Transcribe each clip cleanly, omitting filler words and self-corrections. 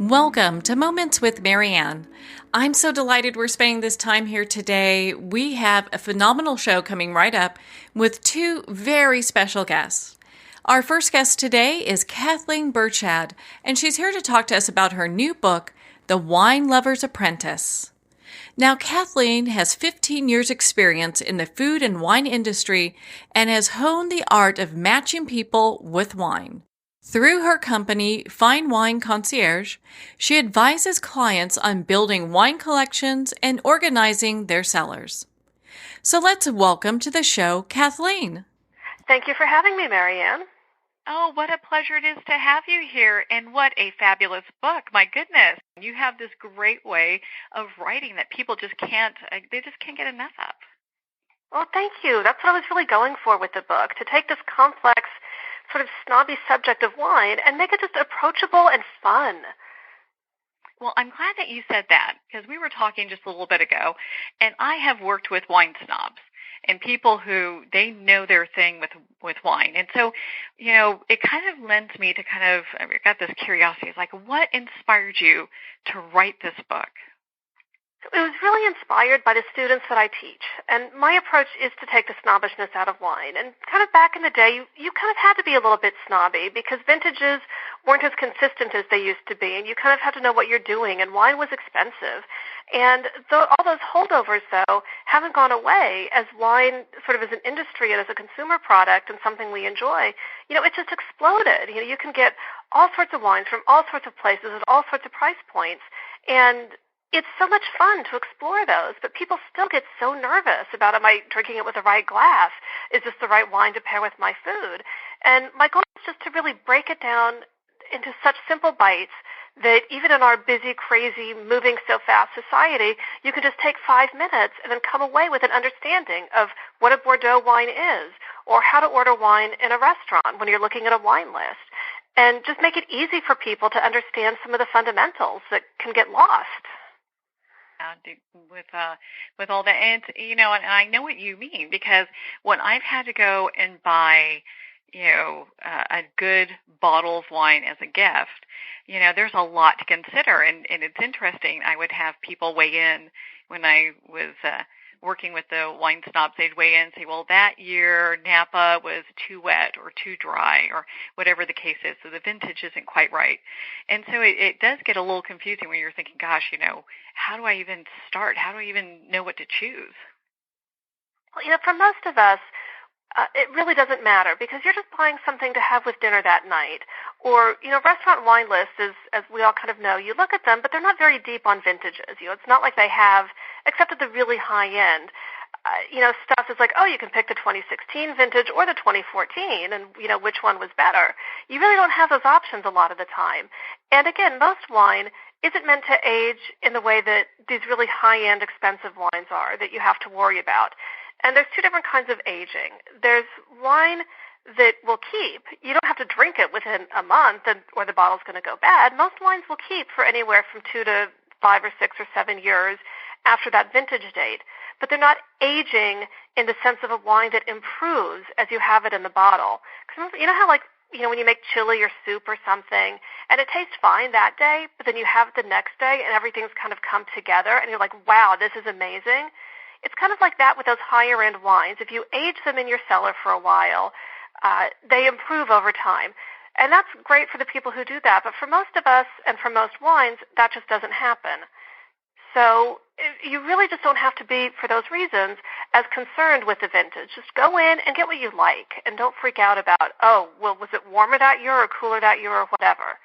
Welcome to Moments with Marianne. I'm so delighted we're spending this time here today. We have a phenomenal show coming right up with two very special guests. Our first guest today is Kathleen Bershad, and she's here to talk to us about her new book, The Wine Lover's Apprentice. Now, Kathleen has 15 years experience in the food and wine industry and has honed the art of matching people with wine. Through her company, Fine Wine Concierge, she advises clients on building wine collections and organizing their cellars. So let's welcome to the show, Kathleen. Thank you for having me, Marianne. Oh, what a pleasure it is to have you here, and what a fabulous book. My goodness. You have this great way of writing that people just can't get enough of. Well, thank you. That's what I was really going for with the book, to take this complex, sort of snobby subject of wine and make it just approachable and fun. Well, I'm glad that you said that, because we were talking just a little bit ago, and I have worked with wine snobs and people who they know their thing with wine. And so, it kind of lends me to I got this curiosity. It's like, what inspired you to write this book? It was really inspired by the students that I teach. And my approach is to take the snobbishness out of wine. And kind of back in the day, you kind of had to be a little bit snobby because vintages weren't as consistent as they used to be. And you kind of had to know what you're doing. And wine was expensive. And all those holdovers, though, haven't gone away as wine sort of as an industry and as a consumer product and something we enjoy. It's just exploded. You can get all sorts of wines from all sorts of places at all sorts of price points. And it's so much fun to explore those, but people still get so nervous about, am I drinking it with the right glass? Is this the right wine to pair with my food? And my goal is just to really break it down into such simple bites that even in our busy, crazy, moving so fast society, you can just take 5 minutes and then come away with an understanding of what a Bordeaux wine is, or how to order wine in a restaurant when you're looking at a wine list, and just make it easy for people to understand some of the fundamentals that can get lost. With all that, and and I know what you mean, because when I've had to go and buy a good bottle of wine as a gift, there's a lot to consider, and it's interesting. I would have people weigh in when I was working with the wine snobs. They'd weigh in and say, well, that year Napa was too wet or too dry or whatever the case is, so the vintage isn't quite right. And so it does get a little confusing when you're thinking, gosh, how do I even start? How do I even know what to choose? Well, for most of us, it really doesn't matter, because you're just buying something to have with dinner that night. Or, restaurant wine lists, as we all kind of know, you look at them, but they're not very deep on vintages. It's not like they have, except at the really high end, stuff is like, oh, you can pick the 2016 vintage or the 2014, and, which one was better. You really don't have those options a lot of the time. And again, most wine isn't meant to age in the way that these really high-end, expensive wines are that you have to worry about. And there's two different kinds of aging. There's wine that will keep. You don't have to drink it within a month or the bottle's going to go bad. Most wines will keep for anywhere from 2 to 5 or 6 or 7 years after that vintage date. But they're not aging in the sense of a wine that improves as you have it in the bottle. Because you know how, when you make chili or soup or something, and it tastes fine that day, but then you have it the next day and everything's kind of come together, and you're like, wow, this is amazing. It's kind of like that with those higher-end wines. If you age them in your cellar for a while, they improve over time. And that's great for the people who do that. But for most of us and for most wines, that just doesn't happen. So you really just don't have to be, for those reasons, as concerned with the vintage. Just go in and get what you like, and don't freak out about, oh, well, was it warmer that year or cooler that year or whatever.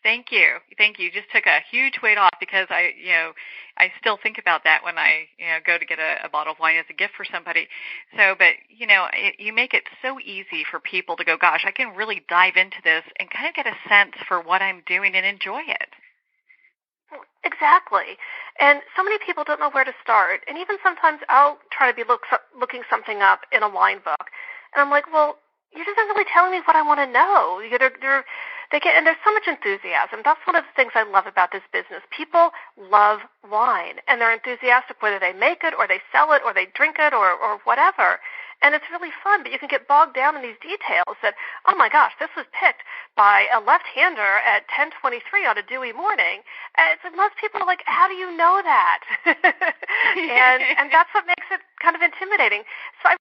Thank you. You just took a huge weight off, because I still think about that when I go to get a bottle of wine as a gift for somebody. So, but you make it so easy for people to go, gosh, I can really dive into this and kind of get a sense for what I'm doing and enjoy it. Exactly. And so many people don't know where to start. And even sometimes I'll try to be looking something up in a wine book, and I'm like, well, you're just not really telling me what I want to know. And there's so much enthusiasm. That's one of the things I love about this business. People love wine, and they're enthusiastic whether they make it or they sell it or they drink it or whatever. And it's really fun, but you can get bogged down in these details that, oh my gosh, this was picked by a left-hander at 10:23 on a dewy morning. And it's like most people are like, how do you know that? and that's what makes it kind of intimidating. So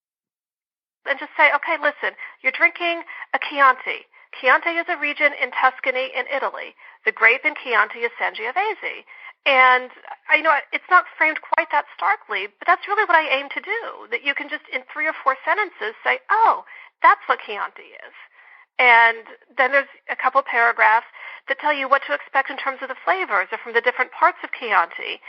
and just say, okay, listen, you're drinking a Chianti. Chianti is a region in Tuscany in Italy. The grape in Chianti is Sangiovese. And I know it's not framed quite that starkly, but that's really what I aim to do, that you can just in 3 or 4 sentences say, oh, that's what Chianti is. And then there's a couple paragraphs that tell you what to expect in terms of the flavors or from the different parts of Chianti,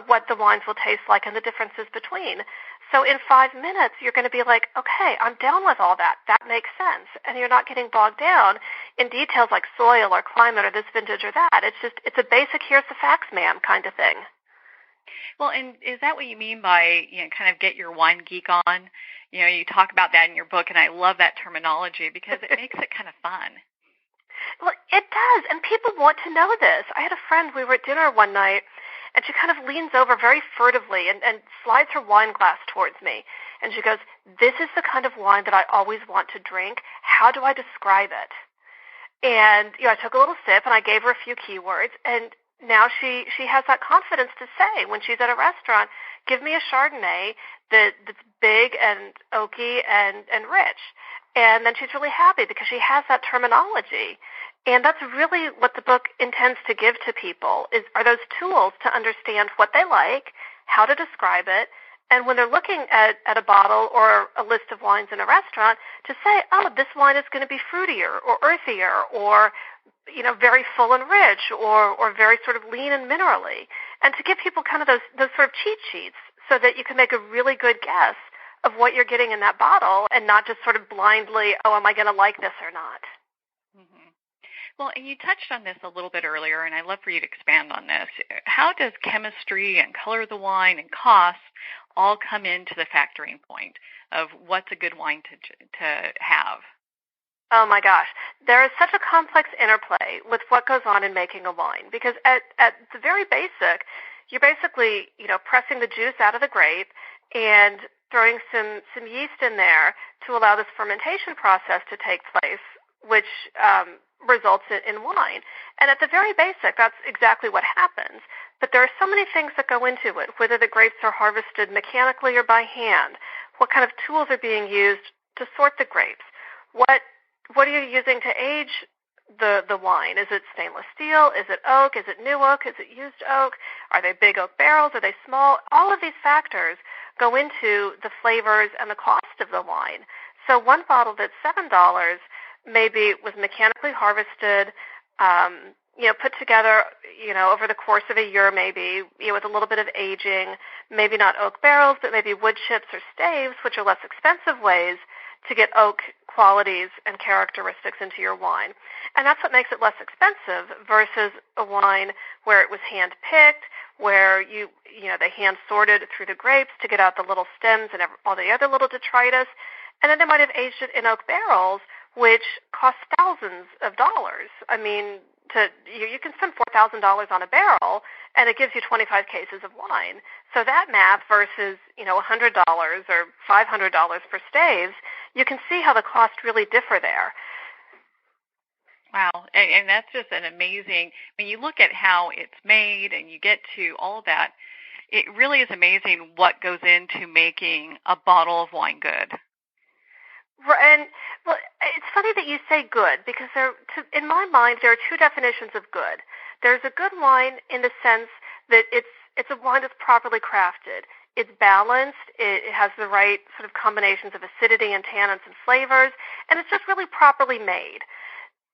what the wines will taste like and the differences between. So in 5 minutes, you're going to be like, okay, I'm down with all that. That makes sense. And you're not getting bogged down in details like soil or climate or this vintage or that. It's a basic, here's the facts, ma'am, kind of thing. Well, and is that what you mean by, kind of get your wine geek on? You talk about that in your book, and I love that terminology because it makes it kind of fun. Well, it does, and people want to know this. I had a friend, we were at dinner one night, and she kind of leans over very furtively and slides her wine glass towards me. And she goes, this is the kind of wine that I always want to drink. How do I describe it? And, I took a little sip, and I gave her a few keywords, and now she has that confidence to say when she's at a restaurant, give me a Chardonnay that's big and oaky and rich. And then she's really happy because she has that terminology. And that's really what the book intends to give to people are those tools to understand what they like, how to describe it, and when they're looking at a bottle or a list of wines in a restaurant, to say, oh, this wine is going to be fruitier or earthier or very full and rich or very sort of lean and minerally. And to give people kind of those sort of cheat sheets so that you can make a really good guess of what you're getting in that bottle and not just sort of blindly, oh, am I going to like this or not? Mm-hmm. Well, and you touched on this a little bit earlier, and I'd love for you to expand on this. How does chemistry and color of the wine and costs all come into the factoring point of what's a good wine to have? Oh my gosh, there is such a complex interplay with what goes on in making a wine because at the very basic, you're basically pressing the juice out of the grape and throwing some yeast in there to allow this fermentation process to take place, which results in wine. And at the very basic, that's exactly what happens. But there are so many things that go into it, whether the grapes are harvested mechanically or by hand, what kind of tools are being used to sort the grapes, what are you using to age the wine? Is it stainless steel? Is it oak? Is it new oak? Is it used oak? Are they big oak barrels? Are they small? All of these factors go into the flavors and the cost of the wine. So one bottle that's $7 maybe was mechanically harvested, put together, over the course of a year maybe, with a little bit of aging, maybe not oak barrels, but maybe wood chips or staves, which are less expensive ways to get oak qualities and characteristics into your wine. And that's what makes it less expensive versus a wine where it was hand-picked, where they hand-sorted through the grapes to get out the little stems and all the other little detritus. And then they might have aged it in oak barrels, which cost thousands of dollars. I mean, you can spend $4,000 on a barrel, and it gives you 25 cases of wine. So that math versus, $100 or $500 for staves, you can see how the cost really differ there. Wow, and that's just an amazing, when you look at how it's made and you get to all of that, it really is amazing what goes into making a bottle of wine good. And well, it's funny that you say good because in my mind there are two definitions of good. There's a good wine in the sense that it's a wine that's properly crafted. It's balanced. It has the right sort of combinations of acidity and tannins and flavors, and it's just really properly made.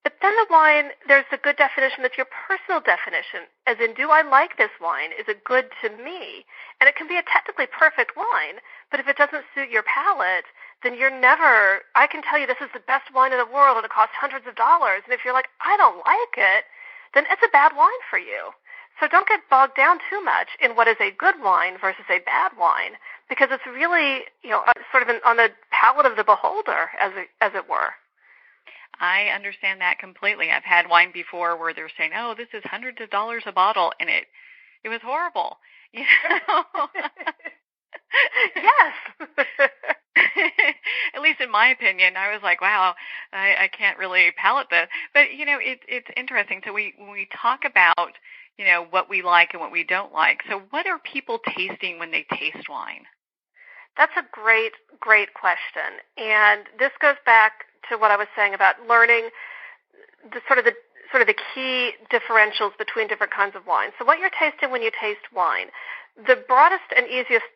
But then the wine, there's the good definition that's your personal definition, as in, do I like this wine? Is it good to me? And it can be a technically perfect wine, but if it doesn't suit your palate, then I can tell you this is the best wine in the world and it costs hundreds of dollars. And if you're like, I don't like it, then it's a bad wine for you. So don't get bogged down too much in what is a good wine versus a bad wine, because it's really, sort of on the palate of the beholder, as it were. I understand that completely. I've had wine before where they're saying, oh, this is hundreds of dollars a bottle, and it was horrible. Yes. least in my opinion, I was like, wow, I can't really palate this. But, it's interesting. So when we talk about, what we like and what we don't like, so what are people tasting when they taste wine? That's a great, great question. And this goes back to what I was saying about learning the sort of the key differentials between different kinds of wine. So what you're tasting when you taste wine, the broadest and easiest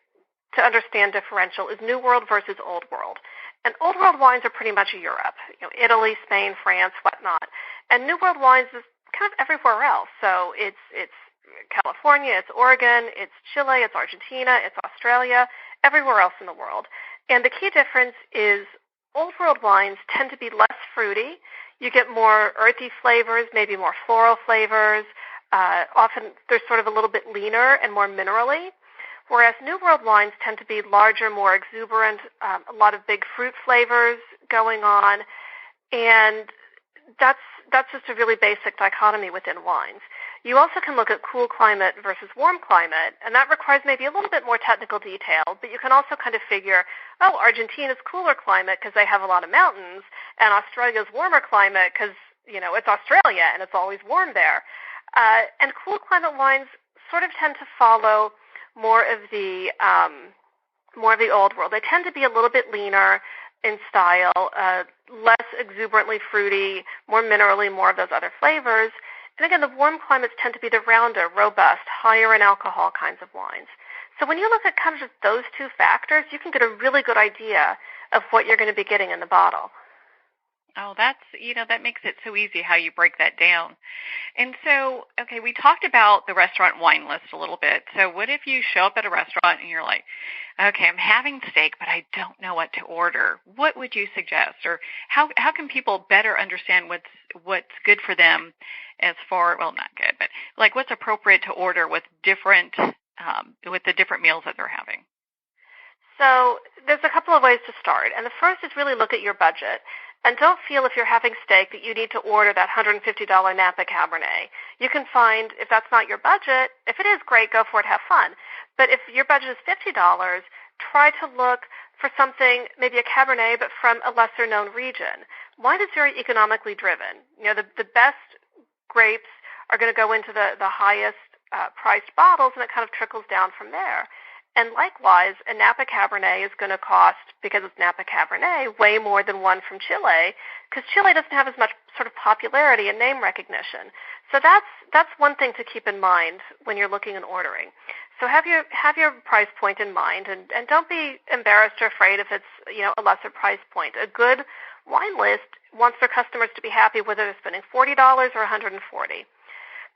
to understand differential is New World versus Old World. And Old World wines are pretty much Europe, Italy, Spain, France, whatnot. And New World wines is kind of everywhere else. So it's California, it's Oregon, it's Chile, it's Argentina, it's Australia, everywhere else in the world. And the key difference is Old World wines tend to be less fruity. You get more earthy flavors, maybe more floral flavors. Often they're sort of a little bit leaner and more minerally. Whereas New World wines tend to be larger, more exuberant, a lot of big fruit flavors going on. And that's just a really basic dichotomy within wines. You also can look at cool climate versus warm climate, and that requires maybe a little bit more technical detail, but you can also kind of figure, Argentina's cooler climate because they have a lot of mountains, and Australia's warmer climate because, it's Australia and it's always warm there. And cool climate wines sort of tend to follow more of the Old World. They tend to be a little bit leaner in style, less exuberantly fruity, more minerally, more of those other flavors. And again, the warm climates tend to be the rounder, robust, higher in alcohol kinds of wines. So when you look at kind of just those two factors, you can get a really good idea of what you're going to be getting in the bottle. Oh, that makes it so easy how you break that down. And so, okay, we talked about the restaurant wine list a little bit. So what if you show up at a restaurant and you're like, okay, I'm having steak, but I don't know what to order. What would you suggest? Or how can people better understand what's good for them as far, well, not good, but like what's appropriate to order with the different meals that they're having? So there's a couple of ways to start. And the first is really look at your budget. And don't feel if you're having steak that you need to order that $150 Napa Cabernet. You can find, if that's not your budget, if it is, great, go for it, have fun. But if your budget is $50, try to look for something, maybe a Cabernet, but from a lesser-known region. Wine is very economically driven. The best grapes are going to go into the highest priced bottles, and it kind of trickles down from there. And likewise, a Napa Cabernet is going to cost, because it's Napa Cabernet, way more than one from Chile, because Chile doesn't have as much sort of popularity and name recognition. So that's one thing to keep in mind when you're looking and ordering. So have your price point in mind, and don't be embarrassed or afraid if it's a lesser price point. A good wine list wants their customers to be happy whether they're spending $40 or $140.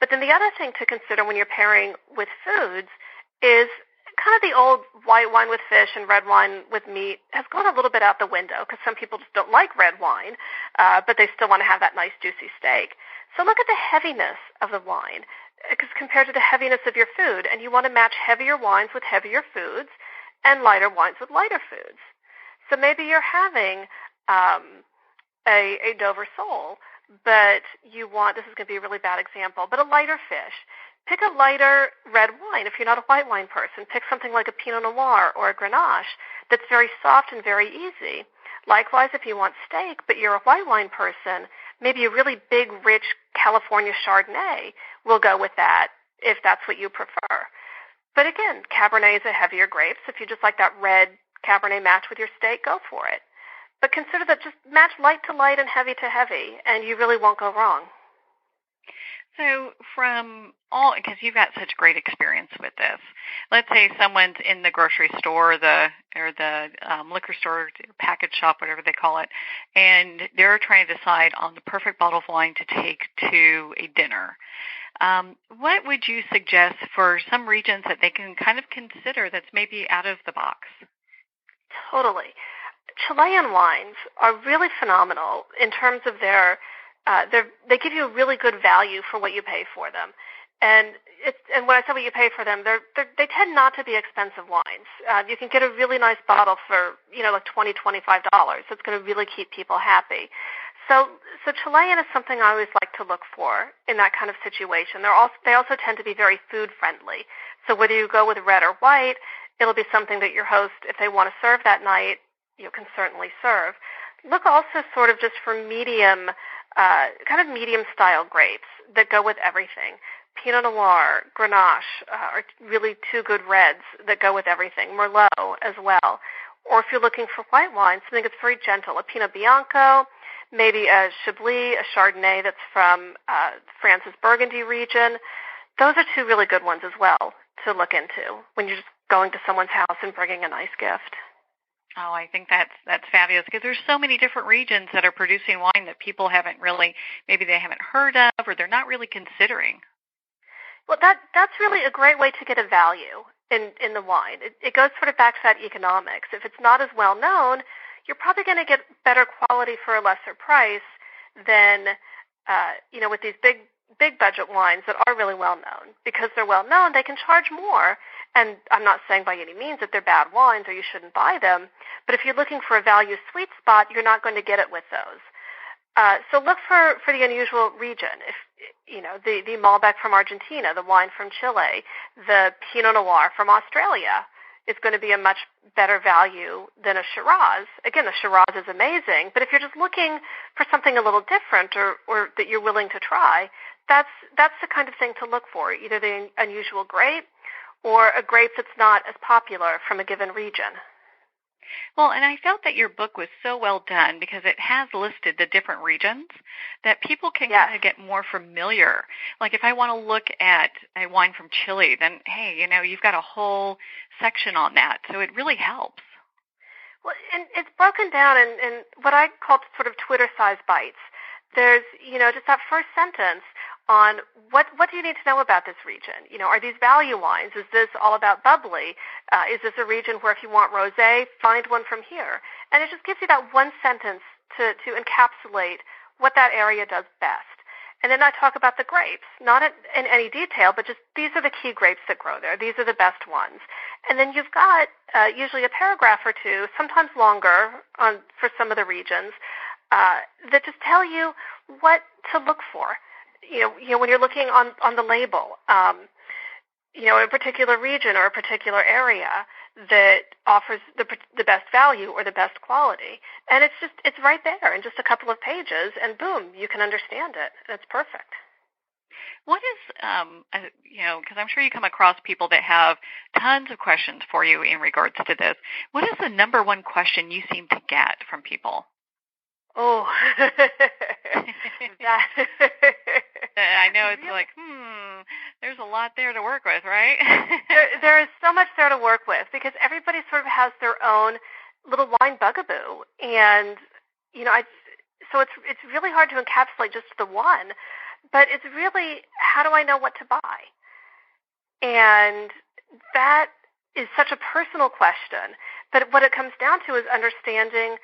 But then the other thing to consider when you're pairing with foods is kind of the old white wine with fish and red wine with meat has gone a little bit out the window because some people just don't like red wine, but they still want to have that nice juicy steak. So look at the heaviness of the wine compared to the heaviness of your food, and you want to match heavier wines with heavier foods and lighter wines with lighter foods. So maybe you're having a Dover sole, but you want, this is going to be a really bad example, but a lighter fish. Pick a lighter red wine. If you're not a white wine person, pick something like a Pinot Noir or a Grenache that's very soft and very easy. Likewise, if you want steak, but you're a white wine person, maybe a really big, rich California Chardonnay will go with that if that's what you prefer. But again, Cabernet is a heavier grape, so if you just like that red Cabernet match with your steak, go for it. But consider that just match light to light and heavy to heavy, and you really won't go wrong. So because you've got such great experience with this, let's say someone's in the grocery store or the liquor store, package shop, whatever they call it, and they're trying to decide on the perfect bottle of wine to take to a dinner. What would you suggest for some regions that they can kind of consider that's maybe out of the box? Totally. Chilean wines are really phenomenal in terms of they give you a really good value for what you pay for them. And when I say what you pay for them, they tend not to be expensive wines. You can get a really nice bottle for, like $20, $25. So it's going to really keep people happy. So Chilean is something I always like to look for in that kind of situation. They also tend to be very food friendly. So whether you go with red or white, it'll be something that your host, if they want to serve that night, can certainly serve. Look also sort of just for medium, kind of medium-style grapes that go with everything. Pinot Noir, Grenache are really two good reds that go with everything. Merlot as well. Or if you're looking for white wine, something that's very gentle, a Pinot Bianco, maybe a Chablis, a Chardonnay that's from France's Burgundy region. Those are two really good ones as well to look into when you're just going to someone's house and bringing a nice gift. Oh, I think that's fabulous because there's so many different regions that are producing wine that people haven't really, maybe they haven't heard of or they're not really considering. Well, that's really a great way to get a value in the wine. It goes sort of back to that economics. If it's not as well known, you're probably going to get better quality for a lesser price than, with these big budget wines that are really well known. Because they're well known, they can charge more. And I'm not saying by any means that they're bad wines or you shouldn't buy them, but if you're looking for a value sweet spot, you're not going to get it with those. So look for the unusual region. If the Malbec from Argentina, the wine from Chile, the Pinot Noir from Australia is going to be a much better value than a Shiraz. Again, the Shiraz is amazing, but if you're just looking for something a little different or that you're willing to try, that's the kind of thing to look for, either the unusual grape or a grape that's not as popular from a given region. Well, and I felt that your book was so well done because it has listed the different regions that people can kind of get more familiar. Like if I want to look at a wine from Chile, then, hey, you've got a whole section on that. So it really helps. Well, and it's broken down in what I call sort of Twitter-sized bites. There's, just that first sentence on what do you need to know about this region? Are these value wines? Is this all about bubbly? Is this a region where if you want rosé, find one from here? And it just gives you that one sentence to encapsulate what that area does best. And then I talk about the grapes, not in any detail, but just these are the key grapes that grow there. These are the best ones. And then you've got usually a paragraph or two, sometimes longer for some of the regions, that just tell you what to look for. When you're looking on the label, a particular region or a particular area that offers the best value or the best quality. And it's right there in just a couple of pages, and boom, you can understand it. It's perfect. What is, because I'm sure you come across people that have tons of questions for you in regards to this. What is the number one question you seem to get from people? Oh, that. I know it's like, there's a lot there to work with, right? there is so much there to work with because everybody sort of has their own little wine bugaboo, and so it's really hard to encapsulate just the one, but it's really how do I know what to buy, and that is such a personal question. But what it comes down to is understanding,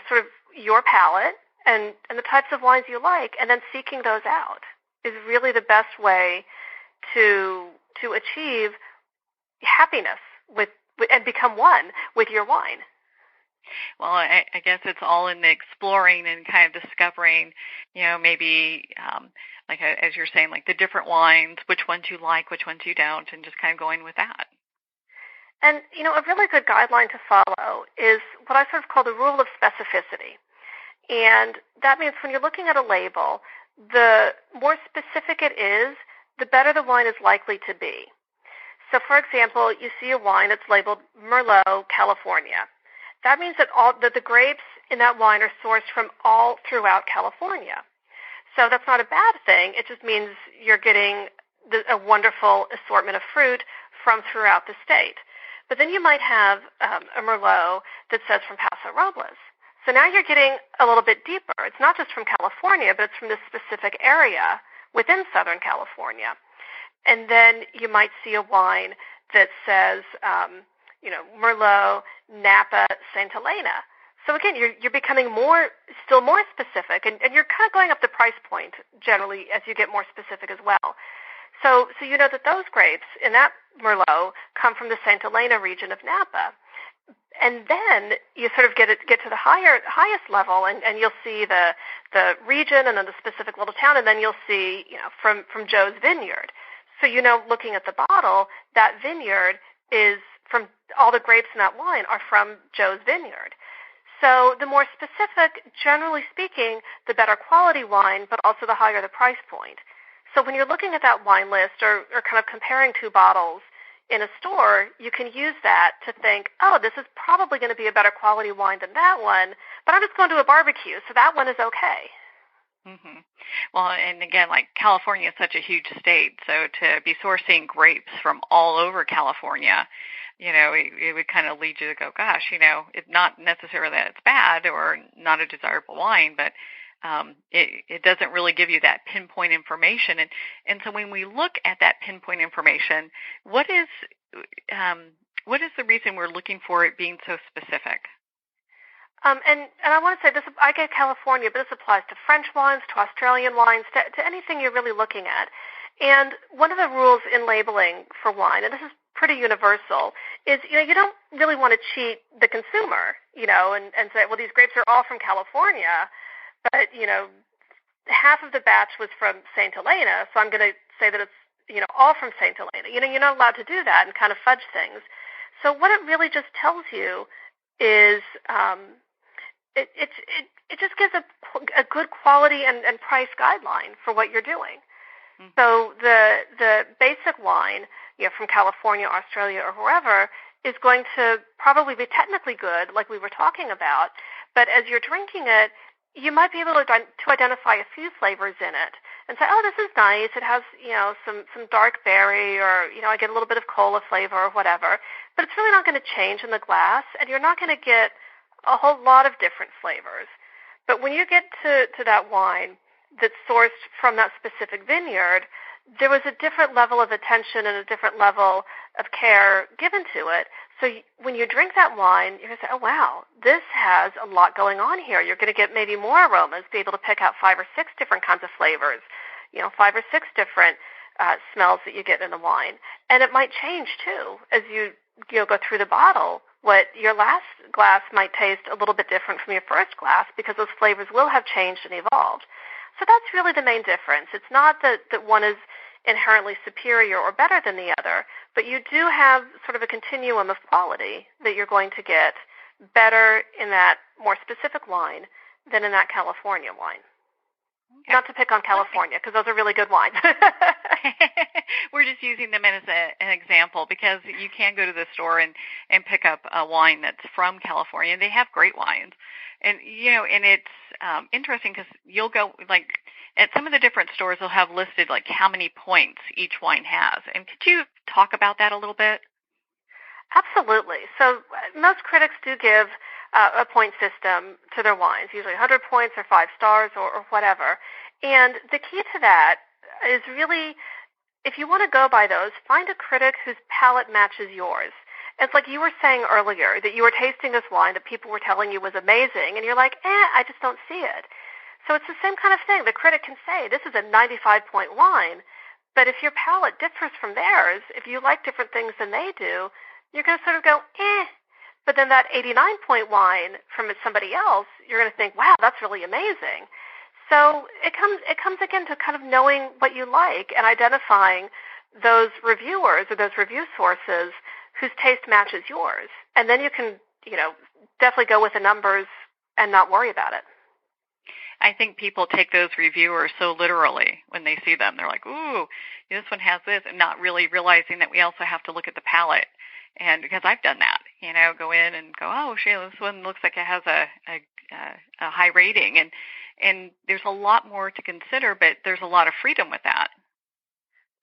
sort of your palate and the types of wines you like, and then seeking those out is really the best way to achieve happiness with and become one with your wine. Well, I guess it's all in the exploring and kind of discovering, maybe as you're saying, like the different wines, which ones you like, which ones you don't, and just kind of going with that. And, a really good guideline to follow is what I sort of call the rule of specificity. And that means when you're looking at a label, the more specific it is, the better the wine is likely to be. So, for example, you see a wine that's labeled Merlot, California. That means that the grapes in that wine are sourced from all throughout California. So that's not a bad thing. It just means you're getting a wonderful assortment of fruit from throughout the state. But then you might have a Merlot that says from Paso Robles. So now you're getting a little bit deeper. It's not just from California, but it's from this specific area within Southern California. And then you might see a wine that says, Merlot, Napa, St. Helena. So again, you're becoming still more specific, and you're kind of going up the price point generally as you get more specific as well. So you know that those grapes in that Merlot come from the St. Helena region of Napa. And then you sort of get to the highest level, and you'll see the region and then the specific little town, and then you'll see, from Joe's Vineyard. So looking at the bottle, that vineyard is from all the grapes in that wine are from Joe's vineyard. So the more specific, generally speaking, the better quality wine, but also the higher the price point. So when you're looking at that wine list or kind of comparing two bottles in a store, you can use that to think, oh, this is probably going to be a better quality wine than that one, but I'm just going to a barbecue, so that one is okay. Mm-hmm. Well, and again, like California is such a huge state, so to be sourcing grapes from all over California, it would kind of lead you to go, gosh, it's not necessarily that it's bad or not a desirable wine, but it doesn't really give you that pinpoint information. And so when we look at that pinpoint information, what is the reason we're looking for it being so specific? And I want to say this, I get California, but this applies to French wines, to Australian wines, to anything you're really looking at. And one of the rules in labeling for wine, and this is pretty universal, is, you don't really want to cheat the consumer, and say, well, these grapes are all from California, but, half of the batch was from St. Helena, so I'm going to say that it's, all from St. Helena. You're not allowed to do that and kind of fudge things. So what it really just tells you is it just gives a good quality and price guideline for what you're doing. Mm-hmm. So the basic wine, from California, Australia, or wherever, is going to probably be technically good, like we were talking about. But as you're drinking it, you might be able to identify a few flavors in it and say, oh, this is nice. It has, some dark berry, or, I get a little bit of cola flavor or whatever. But it's really not going to change in the glass, and you're not going to get a whole lot of different flavors. But when you get to that wine that's sourced from that specific vineyard, there was a different level of attention and a different level of care given to it. So when you drink that wine, you're going to say, oh, wow, this has a lot going on here. You're going to get maybe more aromas, be able to pick out 5 or 6 different kinds of flavors, 5 or 6 different smells that you get in the wine. And it might change, too, as you go through the bottle. What your last glass might taste a little bit different from your first glass because those flavors will have changed and evolved. So that's really the main difference. It's not that one is inherently superior or better than the other, but you do have sort of a continuum of quality that you're going to get better in that more specific wine than in that California wine. Okay. Not to pick on California, because those are really good wines. We're just using them as an example, because you can go to the store and pick up a wine that's from California. They have great wines. And, and it's interesting because you'll go, like, at some of the different stores, they'll have listed, like, how many points each wine has. And could you talk about that a little bit? Absolutely. So most critics do give a point system to their wines, usually 100 points or 5 stars or whatever. And the key to that is really, if you want to go by those, find a critic whose palate matches yours. It's like you were saying earlier, that you were tasting this wine that people were telling you was amazing, and you're like, I just don't see it. So it's the same kind of thing. The critic can say, this is a 95-point wine, but if your palate differs from theirs, if you like different things than they do, you're going to sort of go, But then that 89-point wine from somebody else, you're going to think, wow, that's really amazing. So it comes again to kind of knowing what you like and identifying those reviewers or those review sources whose taste matches yours. And then you can, definitely go with the numbers and not worry about it. I think people take those reviewers so literally when they see them. They're like, ooh, this one has this, and not really realizing that we also have to look at the palate. And because I've done that, go in and go, oh, Sheila, this one looks like it has a high rating. And there's a lot more to consider, but there's a lot of freedom with that.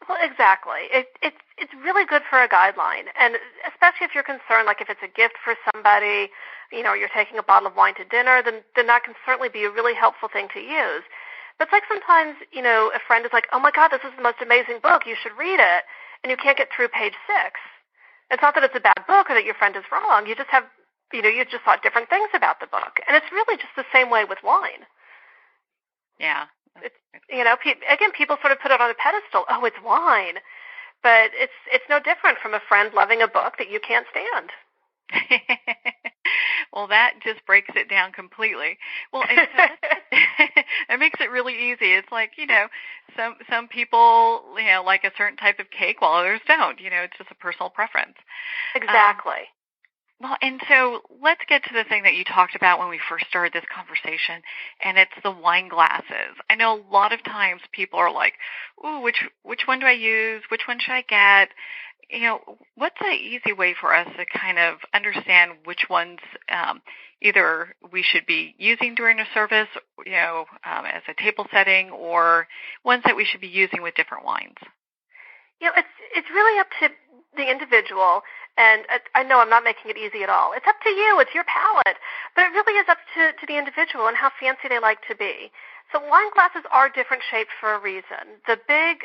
Well, exactly. It's really good for a guideline, and especially if you're concerned, like if it's a gift for somebody, you're taking a bottle of wine to dinner, then that can certainly be a really helpful thing to use. But it's like sometimes, a friend is like, oh my God, this is the most amazing book, you should read it, and you can't get through page 6. It's not that it's a bad book or that your friend is wrong. You just have, you just thought different things about the book. And it's really just the same way with wine. Yeah. It's, again, people sort of put it on a pedestal. Oh, it's wine. But it's no different from a friend loving a book that you can't stand. Well, that just breaks it down completely. Well, and so it makes it really easy. It's like, some people, like a certain type of cake, while others don't. It's just a personal preference. Exactly. Well, and so let's get to the thing that you talked about when we first started this conversation, and it's the wine glasses. I know a lot of times people are like, "Ooh, which one do I use? Which one should I get?" What's an easy way for us to kind of understand which ones either we should be using during a service, as a table setting, or ones that we should be using with different wines? It's really up to the individual, and I know I'm not making it easy at all. It's up to you. It's your palate. But it really is up to the individual and how fancy they like to be. So wine glasses are different shaped for a reason. The big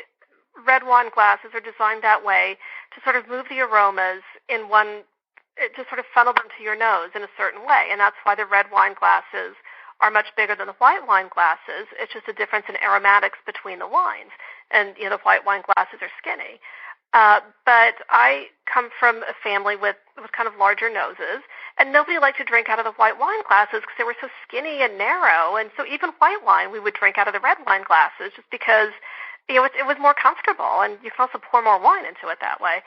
red wine glasses are designed that way to sort of move the aromas to sort of funnel them to your nose in a certain way. And that's why the red wine glasses are much bigger than the white wine glasses. It's just a difference in aromatics between the wines. And, the white wine glasses are skinny. But I come from a family with kind of larger noses, and nobody liked to drink out of the white wine glasses because they were so skinny and narrow. And so even white wine, we would drink out of the red wine glasses just because, it was more comfortable, and you can also pour more wine into it that way,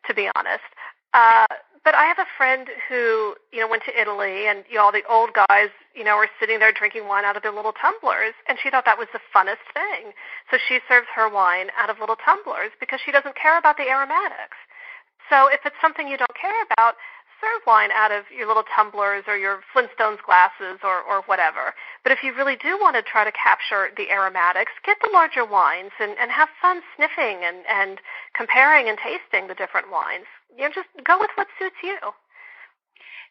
to be honest. But I have a friend who, went to Italy, and all the old guys, were sitting there drinking wine out of their little tumblers, and she thought that was the funnest thing. So she serves her wine out of little tumblers because she doesn't care about the aromatics. So if it's something you don't care about, serve wine out of your little tumblers or your Flintstones glasses or whatever. But if you really do want to try to capture the aromatics, get the larger wines and have fun sniffing and comparing and tasting the different wines. Just go with what suits you.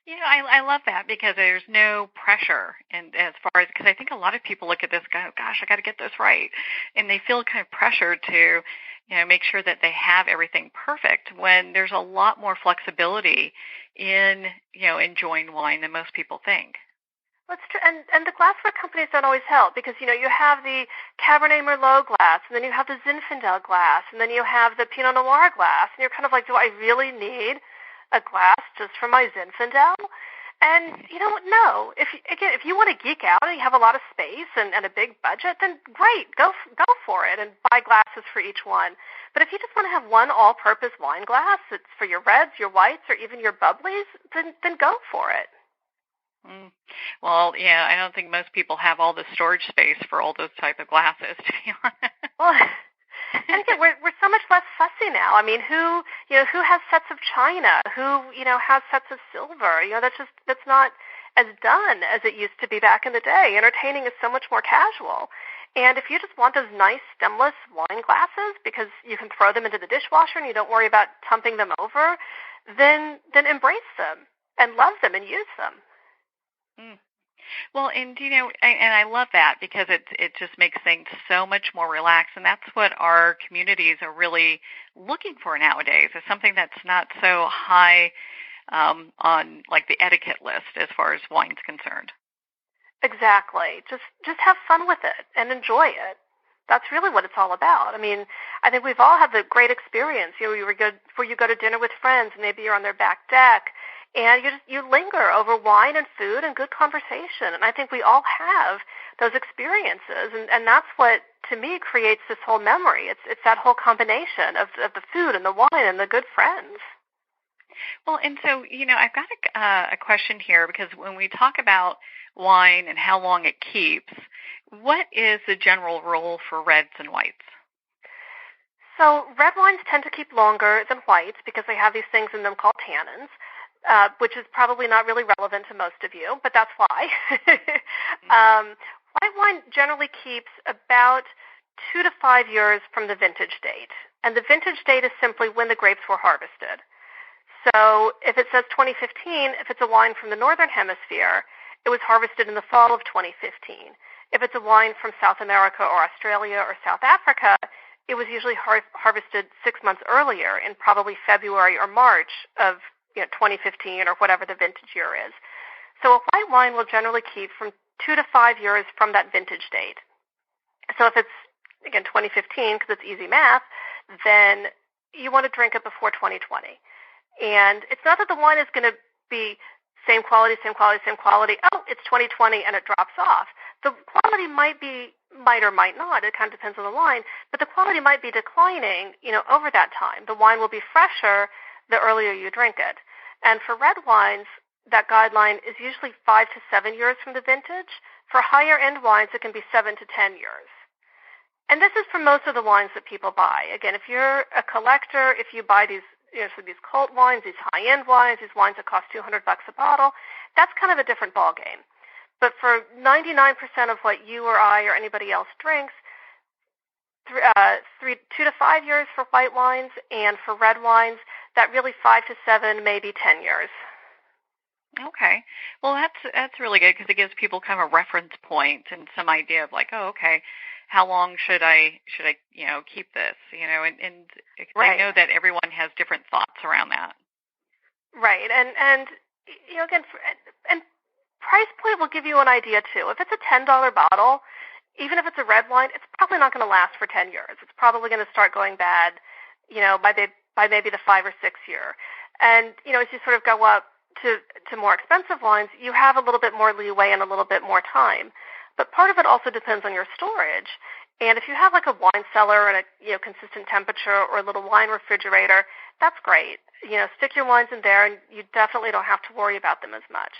I love that because there's no pressure, and as far as, because I think a lot of people look at this, go, gosh, I got to get this right, and they feel kind of pressured to, make sure that they have everything perfect when there's a lot more flexibility in, enjoying wine than most people think. That's true, and the glassware companies don't always help because, you have the Cabernet Merlot glass, and then you have the Zinfandel glass, and then you have the Pinot Noir glass, and you're kind of like, do I really need a glass just for my Zinfandel? And, no. If you want to geek out and you have a lot of space and a big budget, then great, go for it and buy glasses for each one. But if you just want to have one all-purpose wine glass, it's for your reds, your whites, or even your bubblies, then go for it. Well, yeah, I don't think most people have all the storage space for all those type of glasses, to be honest. Well, and again, we're so much less fussy now. I mean, who has sets of china? Who, has sets of silver? That's not as done as it used to be back in the day. Entertaining is so much more casual. And if you just want those nice stemless wine glasses because you can throw them into the dishwasher and you don't worry about tumping them over, then embrace them and love them and use them. Well, and I love that because it just makes things so much more relaxed, and that's what our communities are really looking for nowadays. Is something that's not so high on like the etiquette list as far as wine's concerned. Exactly. Just have fun with it and enjoy it. That's really what it's all about. I mean, I think we've all had the great experience. Where you go to dinner with friends, and maybe you're on their back deck. And you linger over wine and food and good conversation. And I think we all have those experiences. And that's what, to me, creates this whole memory. It's that whole combination of the food and the wine and the good friends. Well, and so, I've got a question here because when we talk about wine and how long it keeps, what is the general rule for reds and whites? So red wines tend to keep longer than whites because they have these things in them called tannins. Which is probably not really relevant to most of you, but that's why. White wine generally keeps about 2 to 5 years from the vintage date. And the vintage date is simply when the grapes were harvested. So if it says 2015, if it's a wine from the northern hemisphere, it was harvested in the fall of 2015. If it's a wine from South America or Australia or South Africa, it was usually harvested 6 months earlier in probably February or March of 2015 or whatever the vintage year is. So a white wine will generally keep from 2 to 5 years from that vintage date. So if it's, again, 2015, because it's easy math, then you want to drink it before 2020. And it's not that the wine is going to be same quality, same quality, same quality. Oh, it's 2020 and it drops off. The quality might or might not. It kind of depends on the wine, but the quality might be declining, over that time. The wine will be fresher the earlier you drink it. And for red wines, that guideline is usually 5 to 7 years from the vintage. For higher end wines, it can be 7 to 10 years. And this is for most of the wines that people buy. Again, if you're a collector, if you buy these, these cult wines, these high-end wines, these wines that cost $200 a bottle, that's kind of a different ballgame. But for 99% of what you or I or anybody else drinks, 2 to 5 years for white wines, and for red wines, that really 5 to 7, maybe 10 years. Okay. Well, that's really good because it gives people kind of a reference point and some idea of like, oh, okay, how long should I keep this? And right. I know that everyone has different thoughts around that. Right. And again, and price point will give you an idea too. If it's a $10 bottle, even if it's a red wine, it's probably not going to last for 10 years. It's probably going to start going bad, by maybe the 5 or 6 year. And, as you sort of go up to more expensive wines, you have a little bit more leeway and a little bit more time. But part of it also depends on your storage. And if you have like a wine cellar and a consistent temperature or a little wine refrigerator, that's great. Stick your wines in there and you definitely don't have to worry about them as much.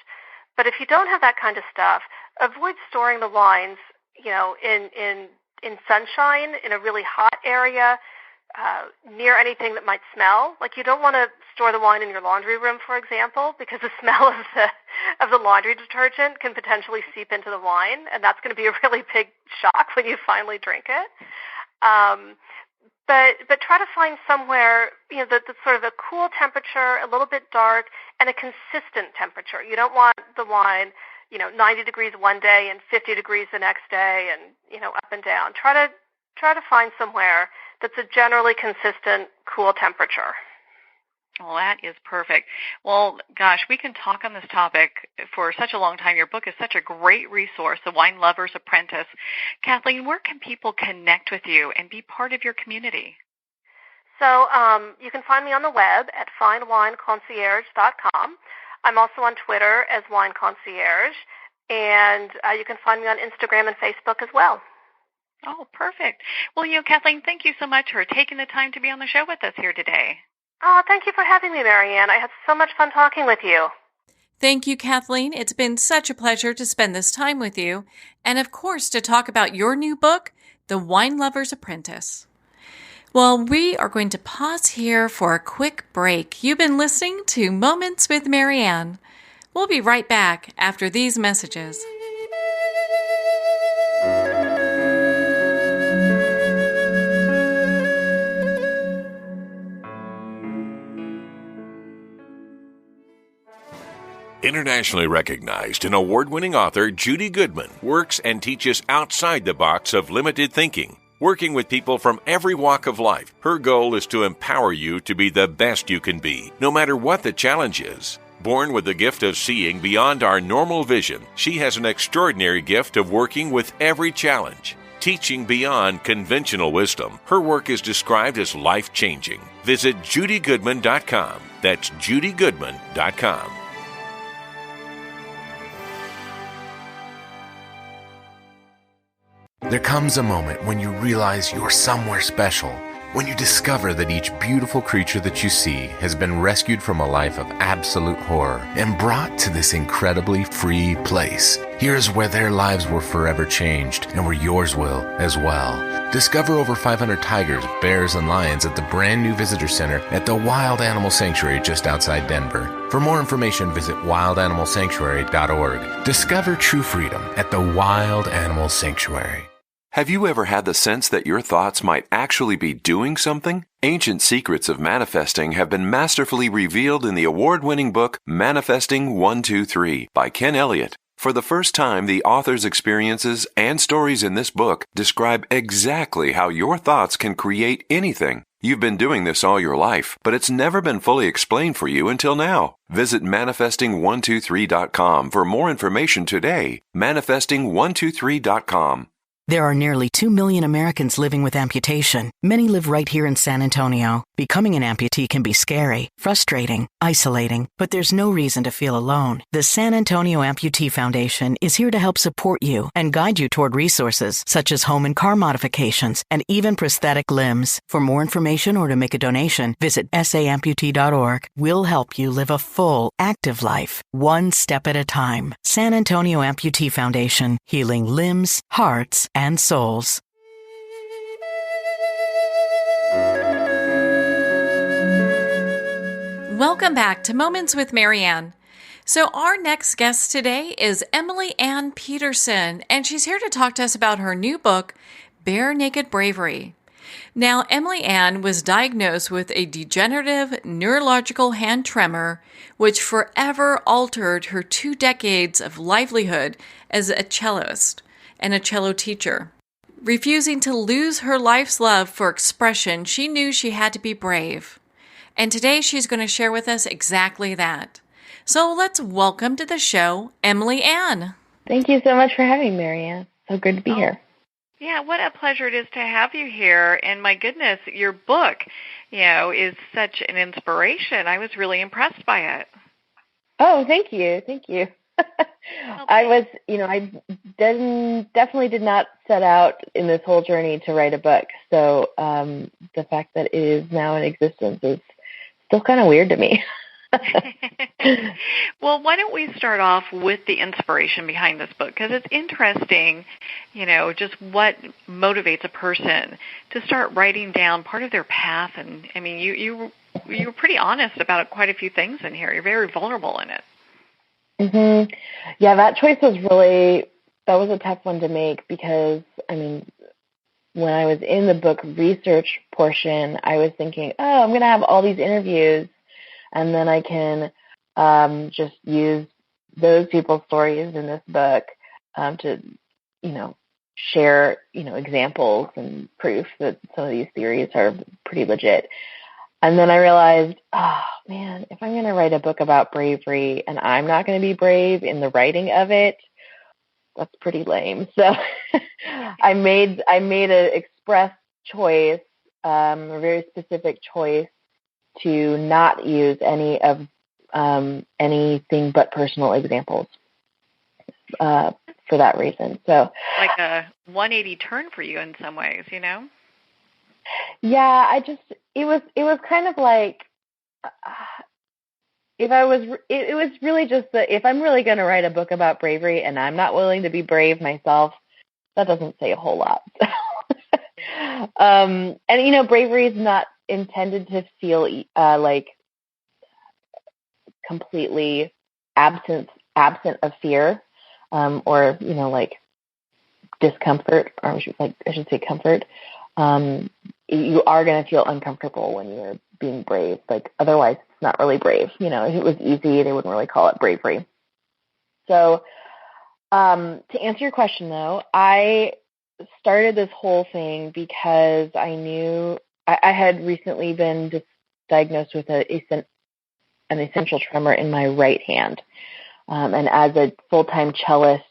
But if you don't have that kind of stuff, avoid storing the wines, in sunshine, in a really hot area, near anything that might smell. Like you don't want to store the wine in your laundry room, for example, because the smell of the laundry detergent can potentially seep into the wine, and that's going to be a really big shock when you finally drink it. But try to find somewhere that's sort of a cool temperature, a little bit dark, and a consistent temperature. You don't want the wine 90 degrees one day and 50 degrees the next day, and up and down. Try to find somewhere that's a generally consistent, cool temperature. Well, that is perfect. Well, gosh, we can talk on this topic for such a long time. Your book is such a great resource, The Wine Lover's Apprentice. Kathleen, where can people connect with you and be part of your community? So you can find me on the web at finewineconcierge.com. I'm also on Twitter as Wine Concierge, and you can find me on Instagram and Facebook as well. Oh, perfect. Well, Kathleen, thank you so much for taking the time to be on the show with us here today. Oh, thank you for having me, Marianne. I had so much fun talking with you. Thank you, Kathleen. It's been such a pleasure to spend this time with you, and of course to talk about your new book, The Wine Lover's Apprentice. Well, we are going to pause here for a quick break. You've been listening to Moments with Marianne. We'll be right back after these messages. Internationally recognized and award-winning author Judy Goodman works and teaches outside the box of limited thinking. Working with people from every walk of life, her goal is to empower you to be the best you can be, no matter what the challenge is. Born with the gift of seeing beyond our normal vision, she has an extraordinary gift of working with every challenge. Teaching beyond conventional wisdom, her work is described as life-changing. Visit judygoodman.com. That's judygoodman.com. There comes a moment when you realize you're somewhere special, when you discover that each beautiful creature that you see has been rescued from a life of absolute horror and brought to this incredibly free place. Here's where their lives were forever changed and where yours will as well. Discover over 500 tigers, bears, and lions at the brand new visitor center at the Wild Animal Sanctuary just outside Denver. For more information, visit wildanimalsanctuary.org. Discover true freedom at the Wild Animal Sanctuary. Have you ever had the sense that your thoughts might actually be doing something? Ancient secrets of manifesting have been masterfully revealed in the award-winning book Manifesting 1-2-3 by Ken Elliott. For the first time, the author's experiences and stories in this book describe exactly how your thoughts can create anything. You've been doing this all your life, but it's never been fully explained for you until now. Visit manifesting123.com for more information today. Manifesting123.com. There are nearly 2 million Americans living with amputation. Many live right here in San Antonio. Becoming an amputee can be scary, frustrating, isolating, but there's no reason to feel alone. The San Antonio Amputee Foundation is here to help support you and guide you toward resources such as home and car modifications and even prosthetic limbs. For more information or to make a donation, visit saamputee.org. We'll help you live a full, active life, one step at a time. San Antonio Amputee Foundation, healing limbs, hearts, and souls. Welcome back to Moments with Marianne. So our next guest today is Emily Ann Peterson, and she's here to talk to us about her new book, Bare Naked Bravery. Now, Emily Ann was diagnosed with a degenerative neurological hand tremor, which forever altered her 2 decades of livelihood as a cellist and a cello teacher. Refusing to lose her life's love for expression, she knew she had to be brave. And today she's going to share with us exactly that. So let's welcome to the show, Emily Ann. Thank you so much for having me, Marianne. So good to be here. Yeah, what a pleasure it is to have you here. And my goodness, your book, is such an inspiration. I was really impressed by it. Oh, thank you. Thank you. I definitely did not set out in this whole journey to write a book. So the fact that it is now in existence is still kind of weird to me. Well, why don't we start off with the inspiration behind this book? Because it's interesting, just what motivates a person to start writing down part of their path. And, I mean, you were pretty honest about quite a few things in here. You're very vulnerable in it. Mm-hmm. Yeah, that choice was a tough one to make because, when I was in the book research portion, I was thinking, I'm going to have all these interviews and then I can just use those people's stories in this book to, share, examples and proof that some of these theories are pretty legit. And then I realized, if I'm going to write a book about bravery and I'm not going to be brave in the writing of it, that's pretty lame. So I made an express choice, a very specific choice to not use any of anything but personal examples for that reason. So like a 180 turn for you in some ways, Yeah, it was kind of like it was really just that if I'm really going to write a book about bravery and I'm not willing to be brave myself, that doesn't say a whole lot. And bravery is not intended to feel like completely absent of fear, or like discomfort, or I should say comfort. You are going to feel uncomfortable when you're being brave. Like otherwise, it's not really brave. If it was easy, they wouldn't really call it bravery. So, to answer your question, though, I started this whole thing because I knew I had recently been diagnosed with an essential tremor in my right hand. And as a full-time cellist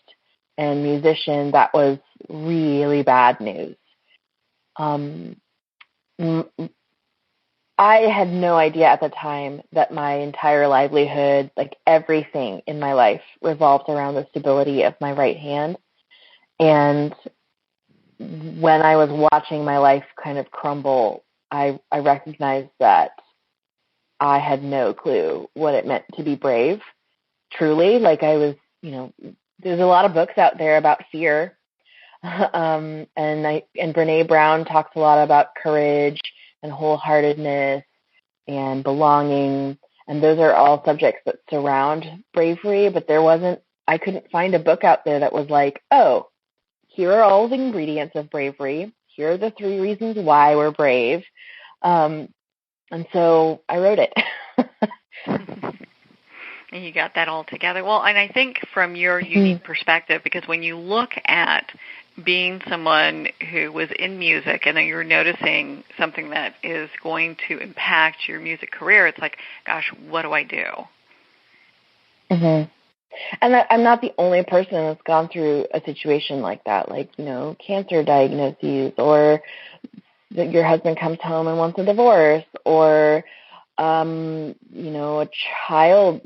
and musician, that was really bad news. I had no idea at the time that my entire livelihood, like everything in my life, revolved around the stability of my right hand. And when I was watching my life kind of crumble, I recognized that I had no clue what it meant to be brave, truly. Like I was, there's a lot of books out there about fear. And Brene Brown talks a lot about courage and wholeheartedness and belonging, and those are all subjects that surround bravery, but I couldn't find a book out there that was like, oh, here are all the ingredients of bravery, here are the 3 reasons why we're brave, and so I wrote it. And you got that all together. Well, and I think from your unique perspective, because when you look at being someone who was in music and then you're noticing something that is going to impact your music career, it's like, gosh, what do I do? Mm-hmm. And I'm not the only person that's gone through a situation like that, like, cancer diagnoses, or that your husband comes home and wants a divorce, or, a child